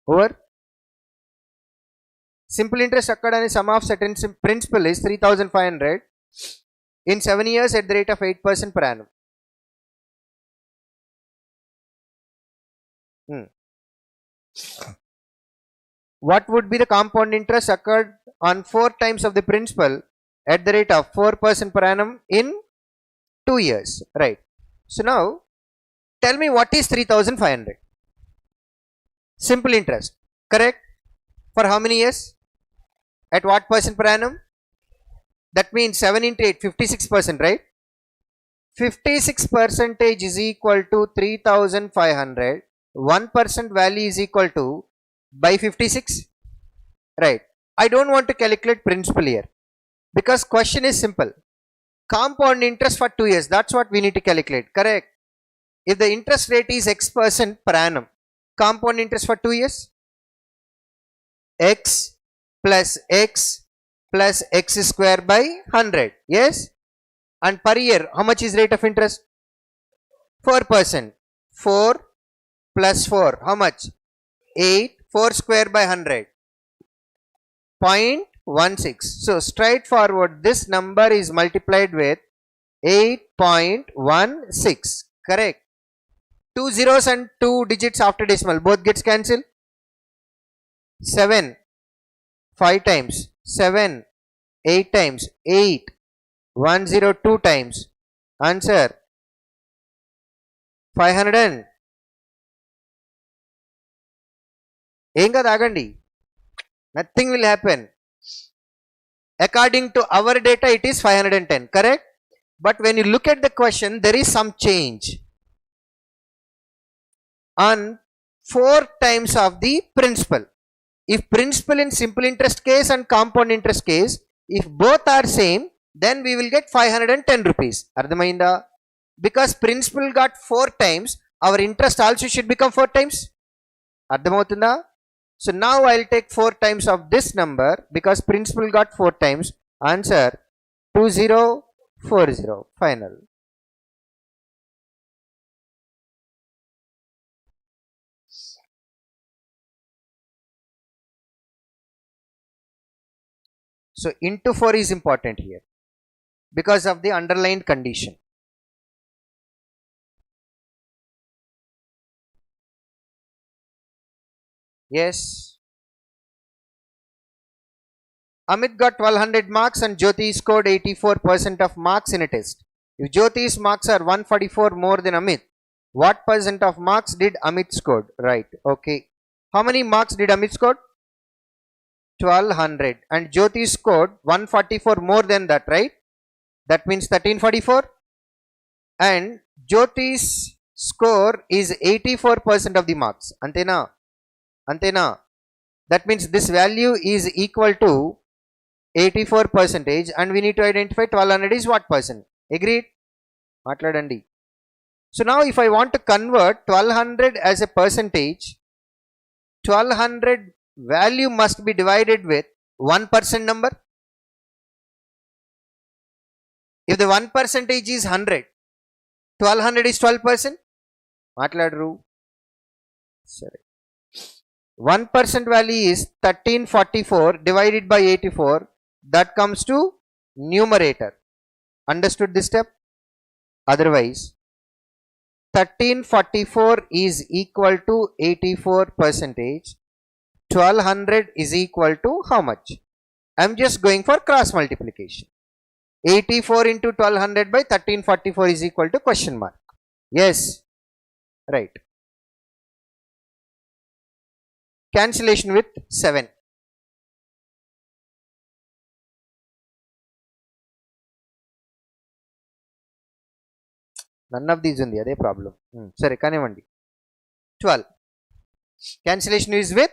over simple interest occurred and sum of certain principal is 3500 in 7 years at the rate of 8% per annum. What would be the compound interest occurred on 4 times of the principal at the rate of 4% per annum in 2 years, right? So now tell me what is 3500? Simple interest, correct? For how many years? At what percent per annum? That means 7 into 8, 56%, right? 56% is equal to 3500. 1% value is equal to by 56, right? I don't want to calculate principal here because question is simple. Compound interest for 2 years, that's what we need to calculate, correct? If the interest rate is x% per annum, compound interest for 2 years, x plus x plus x square by 100, yes? And per year, how much is rate of interest? 4%. 4 plus 4, how much? 8, 4 square by 100, 0.16. So straightforward, this number is multiplied with 8.16, correct? 2 zeros and 2 digits after decimal, both gets cancelled. 7, 5 times, 7, 8 times, 8, 102 times, answer 500. Em kada agandi, nothing will happen. According to our data, it is 510, correct? But when you look at the question, there is some change. On 4 times of the principal. If principal in simple interest case and compound interest case, if both are same, then we will get 510 rupees. Ardhamainda? Because principal got 4 times, our interest also should become 4 times. Ardhamautunda? So now I will take 4 times of this number because principal got 4 times. Answer 2040, final. So into 4 is important here because of the underlined condition. Yes. Amit got 1200 marks and Jyoti scored 84% of marks in a test. If Jyoti's marks are 144 more than Amit, what percent of marks did Amit scored? Right, okay. How many marks did Amit scored? 1200, and Jyoti scored 144 more than that, right? That means 1344, and Jyoti's score is 84% of the marks. Antena? Antena? That means this value is equal to 84%, and we need to identify 1200 is what percent. Agreed? Matladandi. So now if I want to convert 1200 as a percentage, 1200 value must be divided with 1% number. If the 1% is 100, 1200 is 12%. Matladru. Sorry. 1% value is 1344 divided by 84. That comes to numerator. Understood this step? Otherwise, 1344 is equal to 84%. 1200 is equal to how much? I am just going for cross multiplication. 84 into 1200 by 1344 is equal to question mark. Yes, right. Cancellation with 7. None of these undi, ade problem. Sorry, kanivandi. 12. Cancellation is with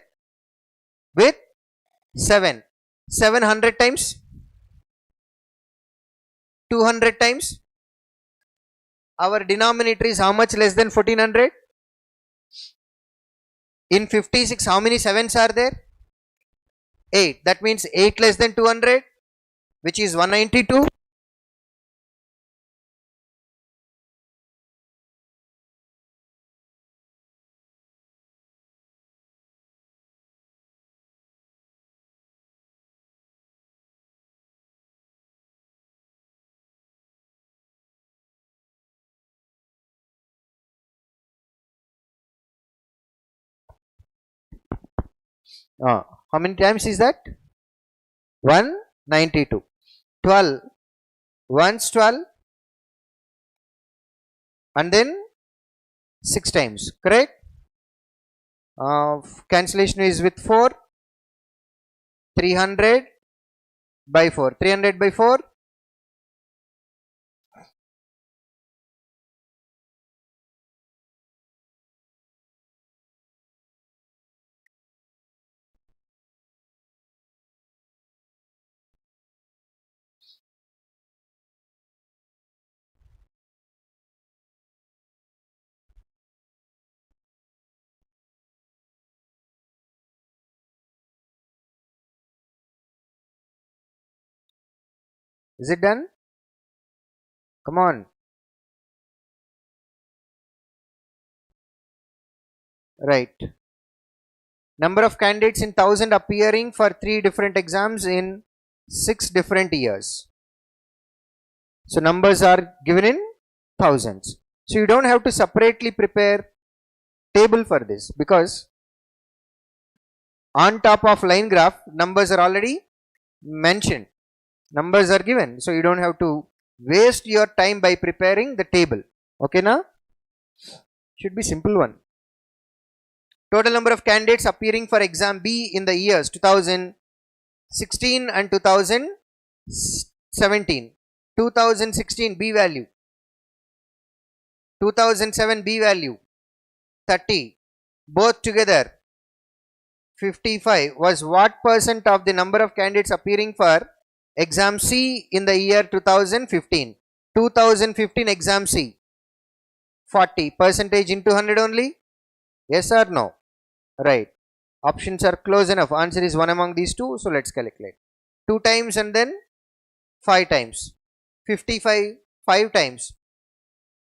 7. 700 times, 200 times. Our denominator is how much less than 1400? In 56, how many 7s are there? 8. That means 8 less than 200, which is 192. How many times is that? 192. 12 once 12 and then 6 times, correct? Cancellation is with 4. 300 by 4. 300 by 4. Is it done? Come on. Right. Number of candidates in 1000 appearing for 3 different exams in 6 different years. So numbers are given in thousands. So you don't have to separately prepare table for this, because on top of line graph numbers are already mentioned. Numbers are given. So you don't have to waste your time by preparing the table. Okay, now? Should be simple one. Total number of candidates appearing for exam B in the years 2016 and 2017. 2016 B value, 2007 B value 30, both together 55 was what percent of the number of candidates appearing for exam C in the year 2015? 2015 exam C, 40 percentage into 100 only, yes or no? Right. Options are close enough. Answer is one among these two. So let's calculate. 2 times and then 5 times. 55 5 times.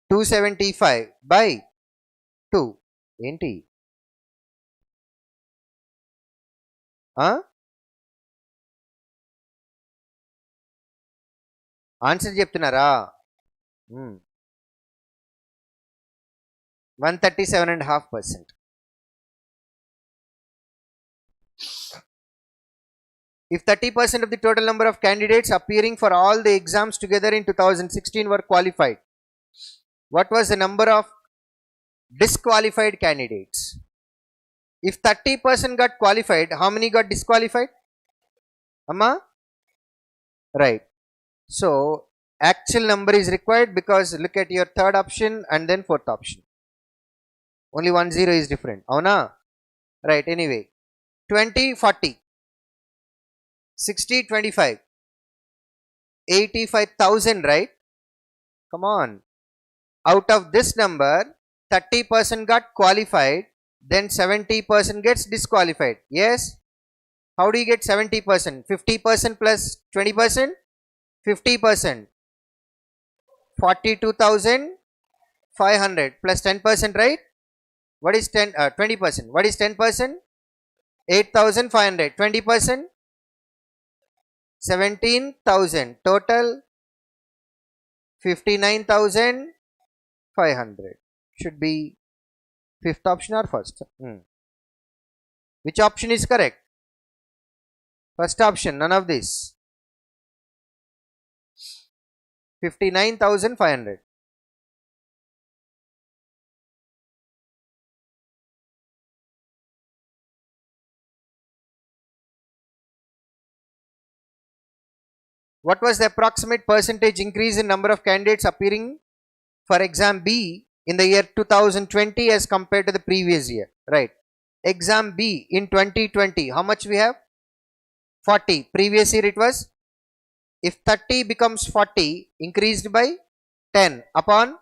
275 by 2. Enti? Answer cheptunara. 137.5%. If 30% of the total number of candidates appearing for all the exams together in 2016 were qualified, what was the number of disqualified candidates? If 30% got qualified, how many got disqualified? Amma? Right. So actual number is required, because look at your third option and then fourth option. Only 1 0 is different. Avuna? Right. Anyway, 20 40. 60 25, 85,000, right? Come on. Out of this number, 30% got qualified, then 70% gets disqualified. Yes? How do you get 70%? 50% plus 20%? 50%. 42,500 plus 10%, right? What is 20%? What is 10%? 8,500. 20%? 17,000. Total 59,500. Should be fifth option or first? Which option is correct? First option, none of this. 59,500. What was the approximate percentage increase in number of candidates appearing for exam B in the year 2020 as compared to the previous year? Right. Exam B in 2020, how much we have? 40. Previous year it was, if 30 becomes 40, increased by 10 upon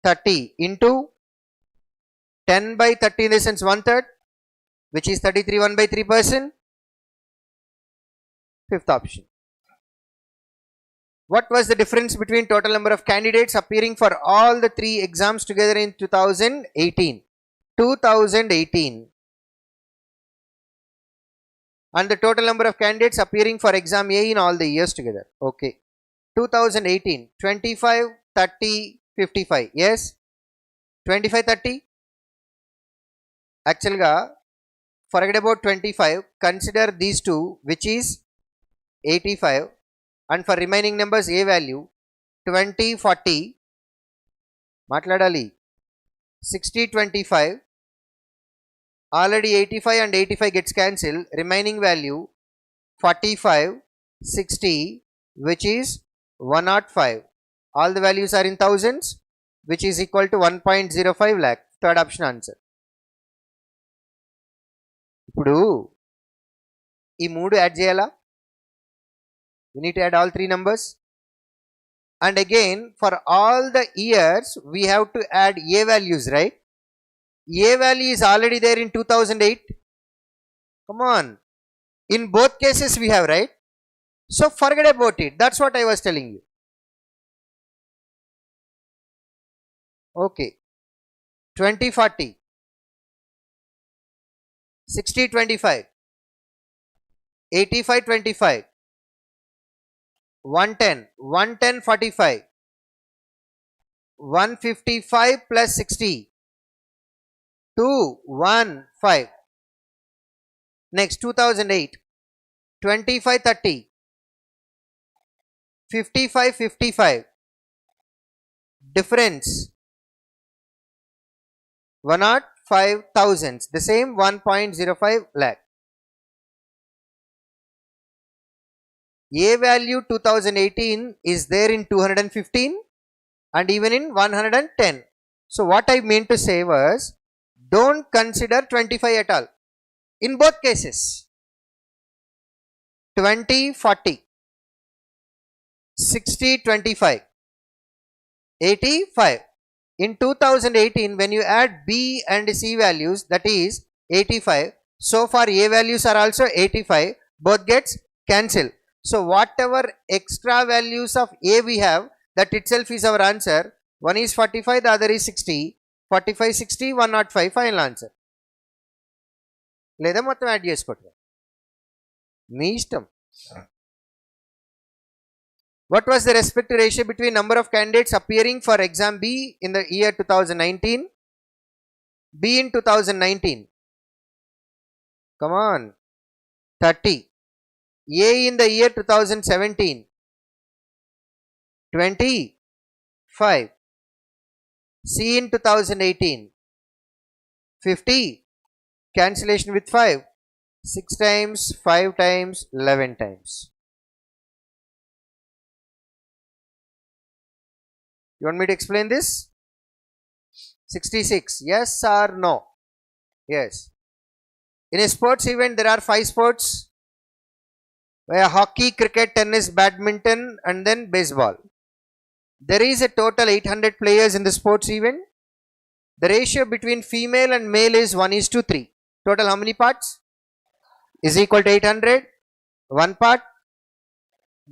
30 into 10 by 30 in the sense 1/3, which is 33, 1 by 3%. Fifth option. What was the difference between total number of candidates appearing for all the 3 exams together in 2018? 2018. And the total number of candidates appearing for exam A in all the years together. Okay. 2018. 25, 30, 55. Yes? 25, 30? Actually, Forget about 25. Consider these two, which is 85, and for remaining numbers A value 20, 40. Matladali 60, 25. Already 85 and 85 gets cancelled. Remaining value 45, 60, which is 105. All the values are in thousands, which is equal to 1.05 lakh. Third option answer. ఇప్పుడు ఈ మూడు add చేయాలా? We need to add all three numbers. And again, for all the years, we have to add A values, right? A value is already there in 2008. Come on. In both cases we have, right? So forget about it. That's what I was telling you. Okay. 20, 40. 60, 25. 85, 25. 110. 110, 45. 155 plus 60. 2, 1, 5. Next 2008. 25, 30. 55, 55. Difference 105,000. The same 1.05 lakh. A value 2018 is there in 215 and even in 110. So what I mean to say was, don't consider 25 at all in both cases. 20, 40, 60, 25, 85. In 2018, when you add B and C values, that is 85. So far A values are also 85. Both gets cancelled. So whatever extra values of A we have, that itself is our answer. One is 45, the other is 60. 45, 60, 105, final answer. లేదా మొత్తం add చేసుకోవట్లేదు, మీ ఇష్టం. What was the respective ratio between number of candidates appearing for exam B in the year 2019? B in 2019. Come on. 30. A in the year 2017. 25. C in 2018. 50. Cancellation with 5. 6 times, 5 times, 11 times. You want me to explain this? 66. Yes or no? Yes. In a sports event, there are 5 sports. Hockey, cricket, tennis, badminton, and then baseball. There is a total 800 players in the sports event. The ratio between female and male is 1:3. Total how many parts? Is equal to 800. 1 part.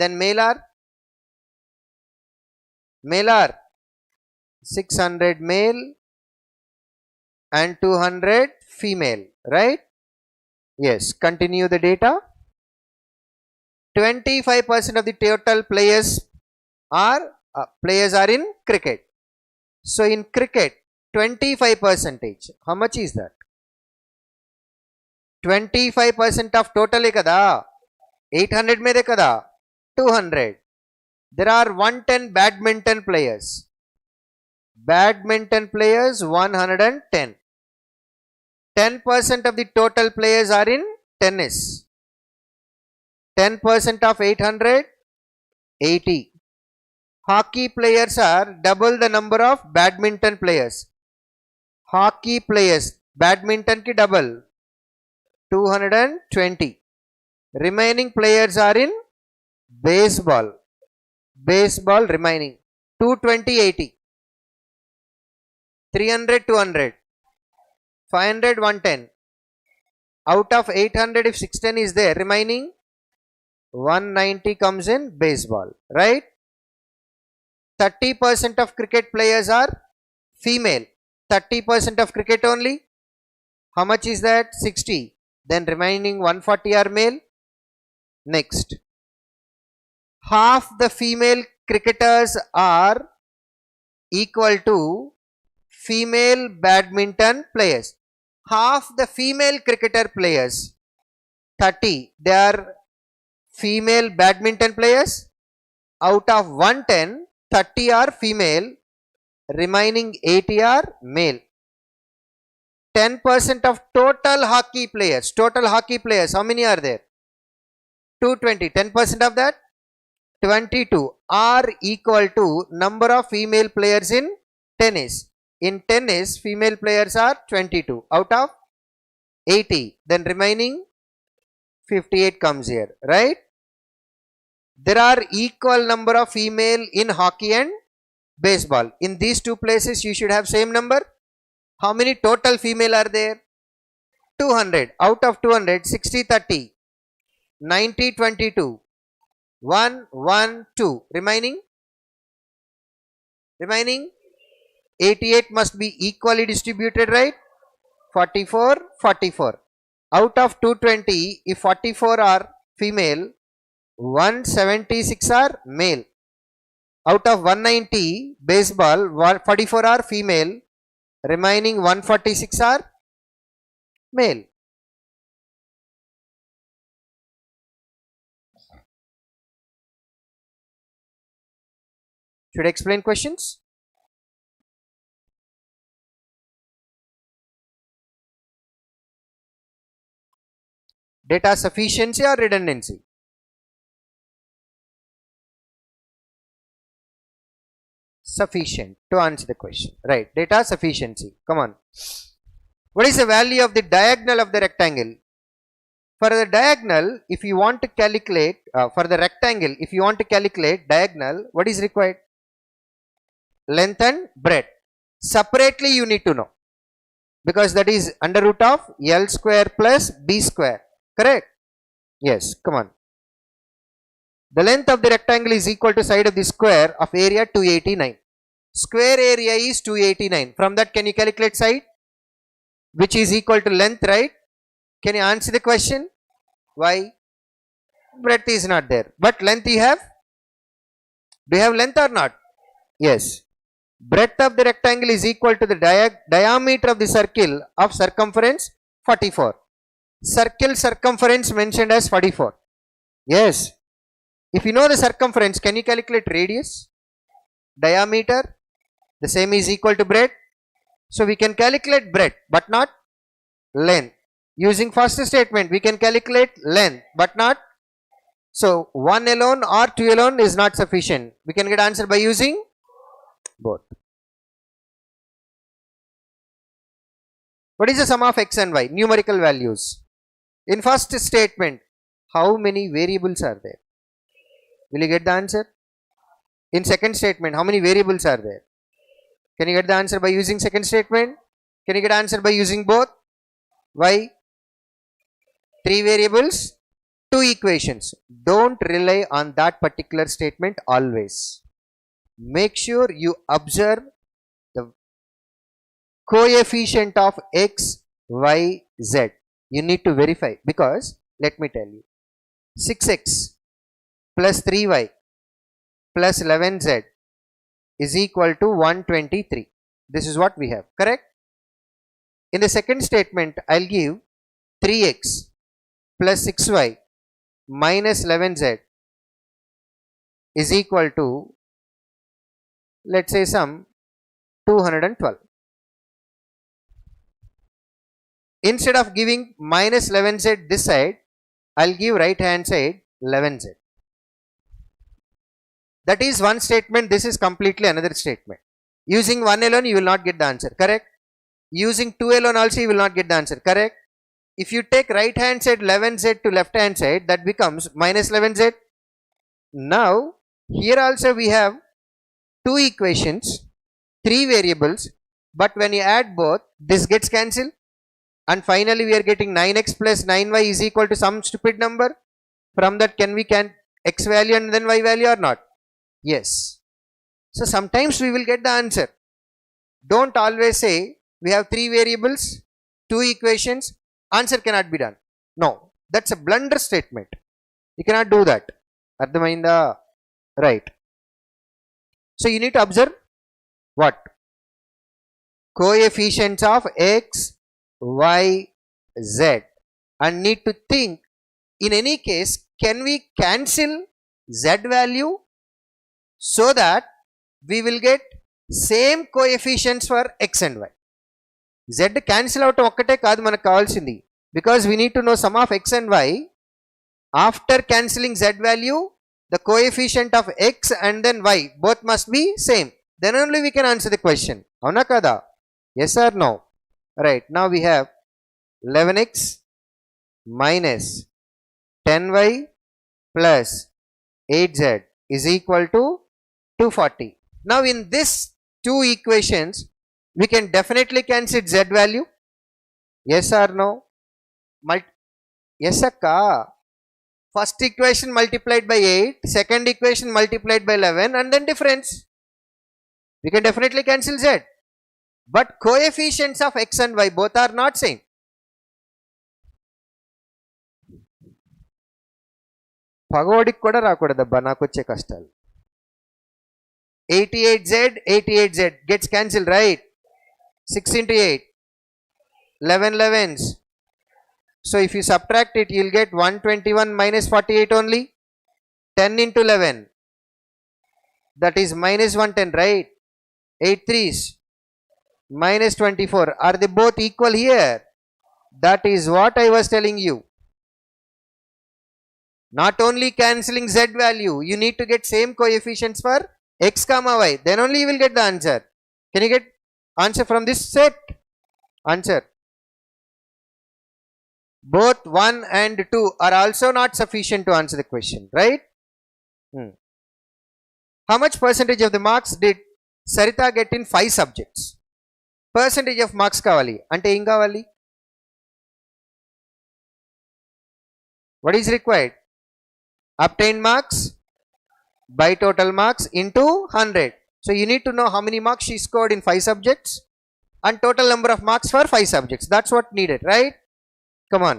Then male are 600 male and 200 female, right? Yes. Continue the data. 25% of the total players are in cricket. So in cricket, 25%. How much is that? 25% of total kada. 800 mede kada. 200. There are 110 badminton players. Badminton players 110. 10% of the total players are in tennis. 10% of 800, 80. Hockey players are double the number of badminton players. Hockey players, badminton ki double, 220. Remaining players are in baseball. Baseball remaining 220, 80. 300, 200. 500, 110. Out of 800, if 610 is there, remaining 190 comes in baseball, right? 30% of cricket players are female. 30% of cricket only. How much is that? 60. Then remaining 140 are male. Next. Half the female cricketers are equal to female badminton players. half the female cricketer players, 30, they are female badminton players. Out of 110, 30 are female, remaining 80 are male. 10% of total hockey players, how many are there? 220. 10% of that, 22 are equal to number of female players in tennis. In tennis, female players are 22 out of 80. Then remaining 58 comes here, right? There are equal number of female in hockey and baseball. In these two places, you should have same number. How many total female are there? 200. Out of 200, 60, 30, 90, 22, 1, 1, 2. Remaining 88 must be equally distributed, right? 44, 44. Out of 220, if 44 are female, 176 are male. Out of 190 baseball, 44 are female, remaining 146 are male. Should I explain questions? Data sufficiency or redundancy? Sufficient to answer the question, right? Data sufficiency. Come on. What is the value of the diagonal of the rectangle? For the diagonal, if you want to calculate, for the rectangle, if you want to calculate diagonal, what is required? Length and breadth. Separately you need to know, because that is under root of L square plus B square, correct? Yes, come on. The length of the rectangle is equal to side of the square of area 289. Square area is 289. From that, can you calculate side, which is equal to length, right? Can you answer the question? Why? Breadth is not there, but length you have. Do you have length or not? Yes. Breadth of the rectangle is equal to the diameter of the circle of circumference 44. Circle circumference mentioned as 44. Yes. If you know the circumference, can you calculate radius? Diameter, the same is equal to breadth. So we can calculate breadth but not length. Using first statement, we can calculate length but not. So 1 alone or 2 alone is not sufficient. We can get answer by using both. What is the sum of x and y? Numerical values. In first statement, how many variables are there? Will you get the answer? In second statement, how many variables are there? Can you get the answer by using second statement? Can you get answer by using both? Why? 3 variables, 2 equations. Don't rely on that particular statement always. Make sure you observe the coefficient of x, y, z. You need to verify, because let me tell you, 6x plus 3y plus 11z is equal to 123. This is what we have, correct? In the second statement, I'll give 3x plus 6y minus 11z is equal to, let's say, some 212. Instead of giving minus 11z this side, I'll give right hand side 11z. That is one statement. This is completely another statement. Using 1 alone, you will not get the answer, correct? Using 2 alone also, you will not get the answer, correct? If you take right hand side 11z to left hand side, that becomes minus 11z. Now, here also we have 2 equations, 3 variables, but when you add both, this gets cancelled. And finally, we are getting 9x plus 9y is equal to some stupid number. From that, can we x value and then y value or not? Yes. So sometimes we will get the answer. Don't always say we have 3 variables, 2 equations, answer cannot be done. No, that's a blunder statement. You cannot do that. Ardhamainda? Right. So you need to observe what? Coefficients of x, y, z, and need to think, in any case, can we cancel z value so that we will get same coefficients for x and y. Z cancel out ఒక్కటే కాదు మనకు కావాల్సింది, because we need to know sum of x and y. After cancelling z value, the coefficient of x and then y both must be same, then only we can answer the question. Avuna kada? Yes or no? Right, now we have 11x minus 10y plus 8z is equal to 240. Now in this two equations we can definitely cancel z value. Yes or no? Yes akka. First equation multiplied by 8, second equation multiplied by 11, and then difference. We can definitely cancel z. But coefficients of x and y both are not same. పగోడికి కూడా రాకూడదబ్బా నాకు వచ్చే కష్టాలు. 88z gets cancelled, right? 6 into 8, 11 11s. So if you subtract it, you'll get 121 minus 48 only. 10 into 11, that is minus 110, right? 8 3s minus 24. Are they both equal here? That is what I was telling you. Not only cancelling z value, you need to get same coefficients for x comma y, then only you will get the answer. Can you get answer from this set? Answer. Both 1 and 2 are also not sufficient to answer the question, right? How much percentage of the marks did Sarita get in 5 subjects? Percentage of marks kavali ante em kavali? What is required? Obtained marks by total marks into 100. So you need to know how many marks she scored in 5 subjects and total number of marks for 5 subjects. That's what needed, right? Come on.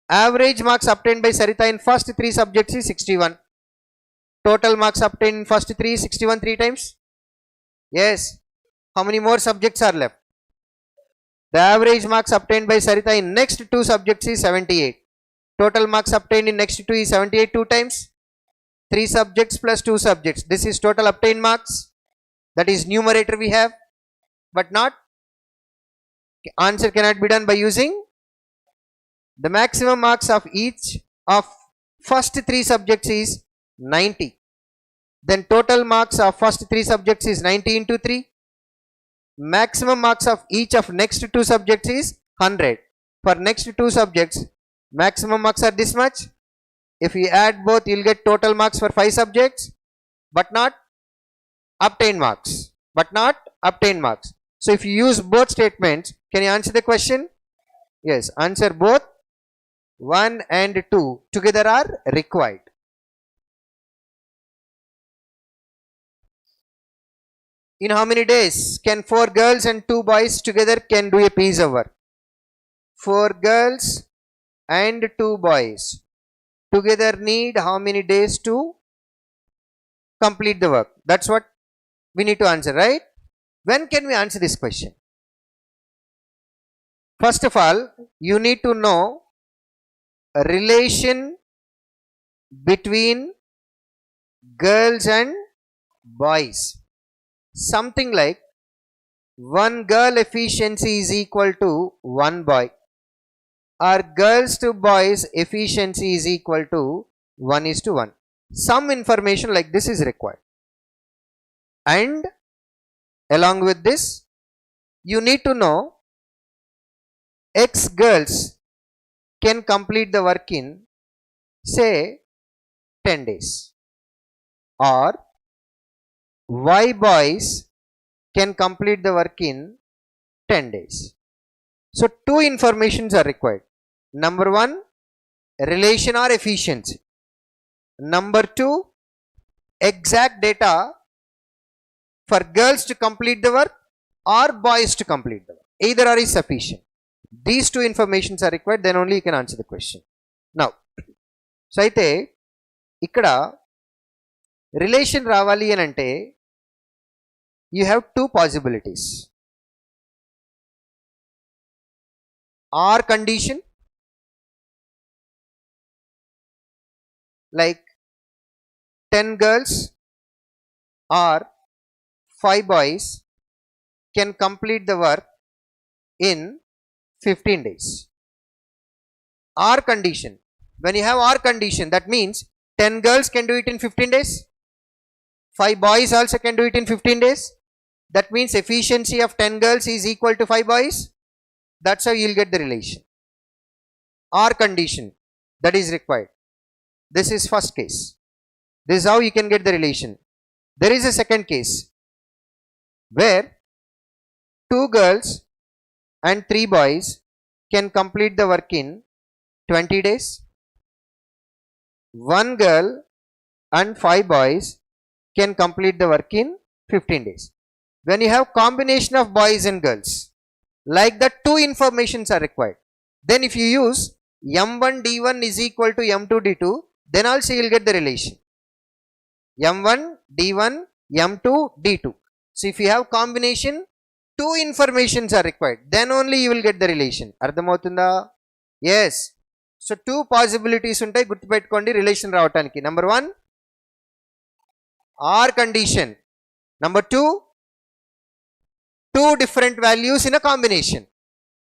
Average marks obtained by Sarita in first 3 subjects is 61. Total marks obtained in first 3 is 61 3 times. Yes. How many more subjects are left? The average marks obtained by Sarita in next 2 subjects is 78. Total marks obtained in next 2 is 78 2 times. 3 subjects plus 2 subjects. This is total obtained marks. That is numerator we have, but not. Answer cannot be done by using the maximum marks of each of first 3 subjects is 90. Then total marks of first 3 subjects is 90 into 3. Maximum marks of each of next 2 subjects is 100. For next 2 subjects, maximum marks are this much. If you add both, you'll get total marks for 5 subjects, but not obtained marks. But not obtained marks. So if you use both statements, can you answer the question? Yes, answer both 1 and 2 together are required. In how many days can 4 girls and 2 boys together can do a piece of work? 4 girls and 2 boys together need how many days to complete the work? That's what we need to answer, right? When can we answer this question? First of all, you need to know a relation between girls and boys. Something like 1 girl efficiency is equal to 1 boy, or girls to boys efficiency is equal to 1:1. Some information like this is required. And along with this, you need to know X girls can complete the work in say 10 days, or Y boys can complete the work in 10 days. So 2 informations are required. Number 1, relation or efficiency. Number 2, exact data for girls to complete the work or boys to complete the work. Either or is sufficient. These 2 informations are required, then only you can answer the question. Now, so aithe ikkada relation ravali anante you have 2 possibilities. or condition, like 10 girls or 5 boys can complete the work in 15 days. Or condition. When you have or condition, that means 10 girls can do it in 15 days. 5 boys also can do it in 15 days. That means efficiency of 10 girls is equal to 5 boys. That's how you will get the relation. Or condition, that is required. This is first case. This is how you can get the relation. There is a second case where 2 girls and 3 boys can complete the work in 20 days. 1 girl and 5 boys can complete the work in 15 days. When you have combination of boys and girls, like that, 2 informations are required. Then if you use M1 D1 is equal to M2 D2, then also you will get the relation. M1 D1 M2 D2. So if you have combination, 2 informations are required. Then only you will get the relation. Ardhamautunda? Yes. So 2 possibilities untai gurtupettukondi relation ravataniki. Number 1, or condition. Number 2, 2 different values in a combination.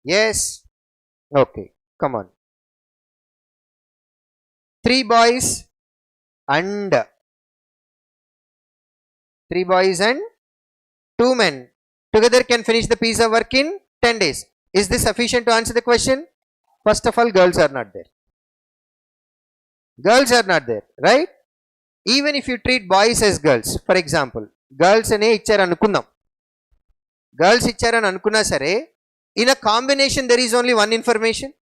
Yes. Okay. Come on. 3 boys and 2 men together can finish the piece of work in 10 days. Is this sufficient to answer the question? First of all, girls are not there. Girls are not there, right? Even if you treat boys as girls, for example, girls ane ichcharu anukundam. Girls ichcharu ani anukunna sare, in a combination there is only one information.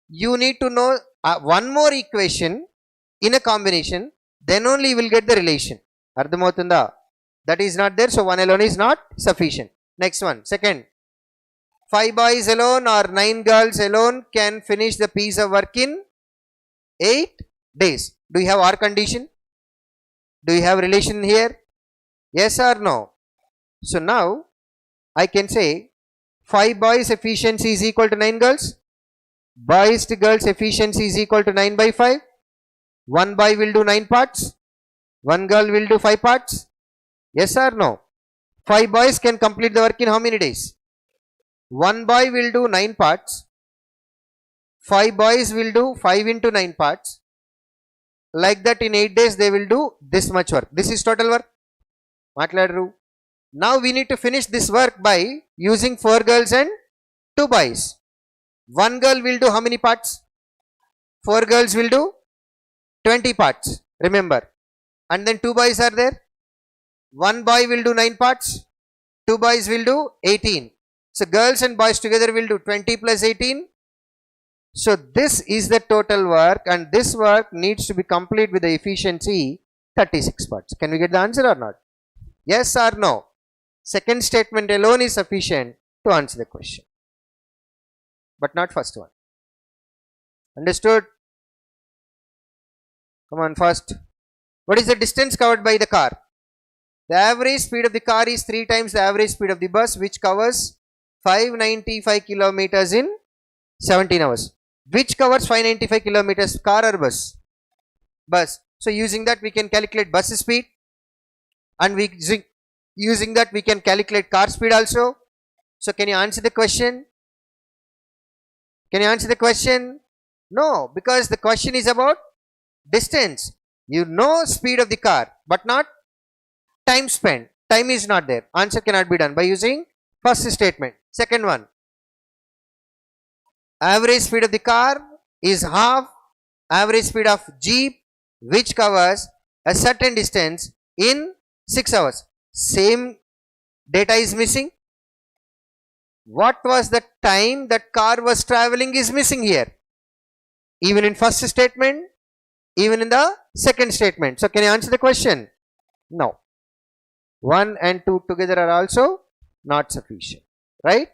You need to know one more equation in a combination, then only you will get the relation. Ardhamautunda? That is not there, so 1 alone is not sufficient. Next one, second. 5 boys alone or 9 girls alone can finish the piece of work in 8 days. Do you have or condition? Do you have relation here? Yes or no? So now I can say 5 boys efficiency is equal to 9 girls. Boys to girls efficiency is equal to 9 by 5. 1 boy will do 9 parts. 1 girl will do 5 parts. Yes or no? 5 boys can complete the work in how many days? 1 boy will do 9 parts. 5 boys will do 5 into 9 parts. Like that, in 8 days they will do this much work. This is total work. Matladru. Now we need to finish this work by using 4 girls and 2 boys. 1 girl will do how many parts? 4 girls will do 20 parts. Remember. And then 2 boys are there. 1 boy will do 9 parts. 2 boys will do 18. So girls and boys together will do 20 plus 18. So this is the total work, and this work needs to be complete with the efficiency 36 parts. Can we get the answer or not? Yes or no? Second statement alone is sufficient to answer the question, but not first one. Understood? Come on, first. What is the distance covered by the car? The average speed of the car is 3 times the average speed of the bus, which covers 595 kilometers in 17 hours. Which covers 595 kilometers, car or bus? Bus. So using that we can calculate bus speed, and using that we can calculate car speed also. So can you answer the question? Can you answer the question? No, because the question is about distance. You know speed of the car, but not time spent. Time is not there. Answer cannot be done by using first statement. Second one. Average speed of the car is half average speed of jeep, which covers a certain distance in 6 hours. Same data is missing. What was the time that car was traveling is missing here, even in first statement, even in the second statement. So can you answer the question? No. 1 and 2 together are also not sufficient, right?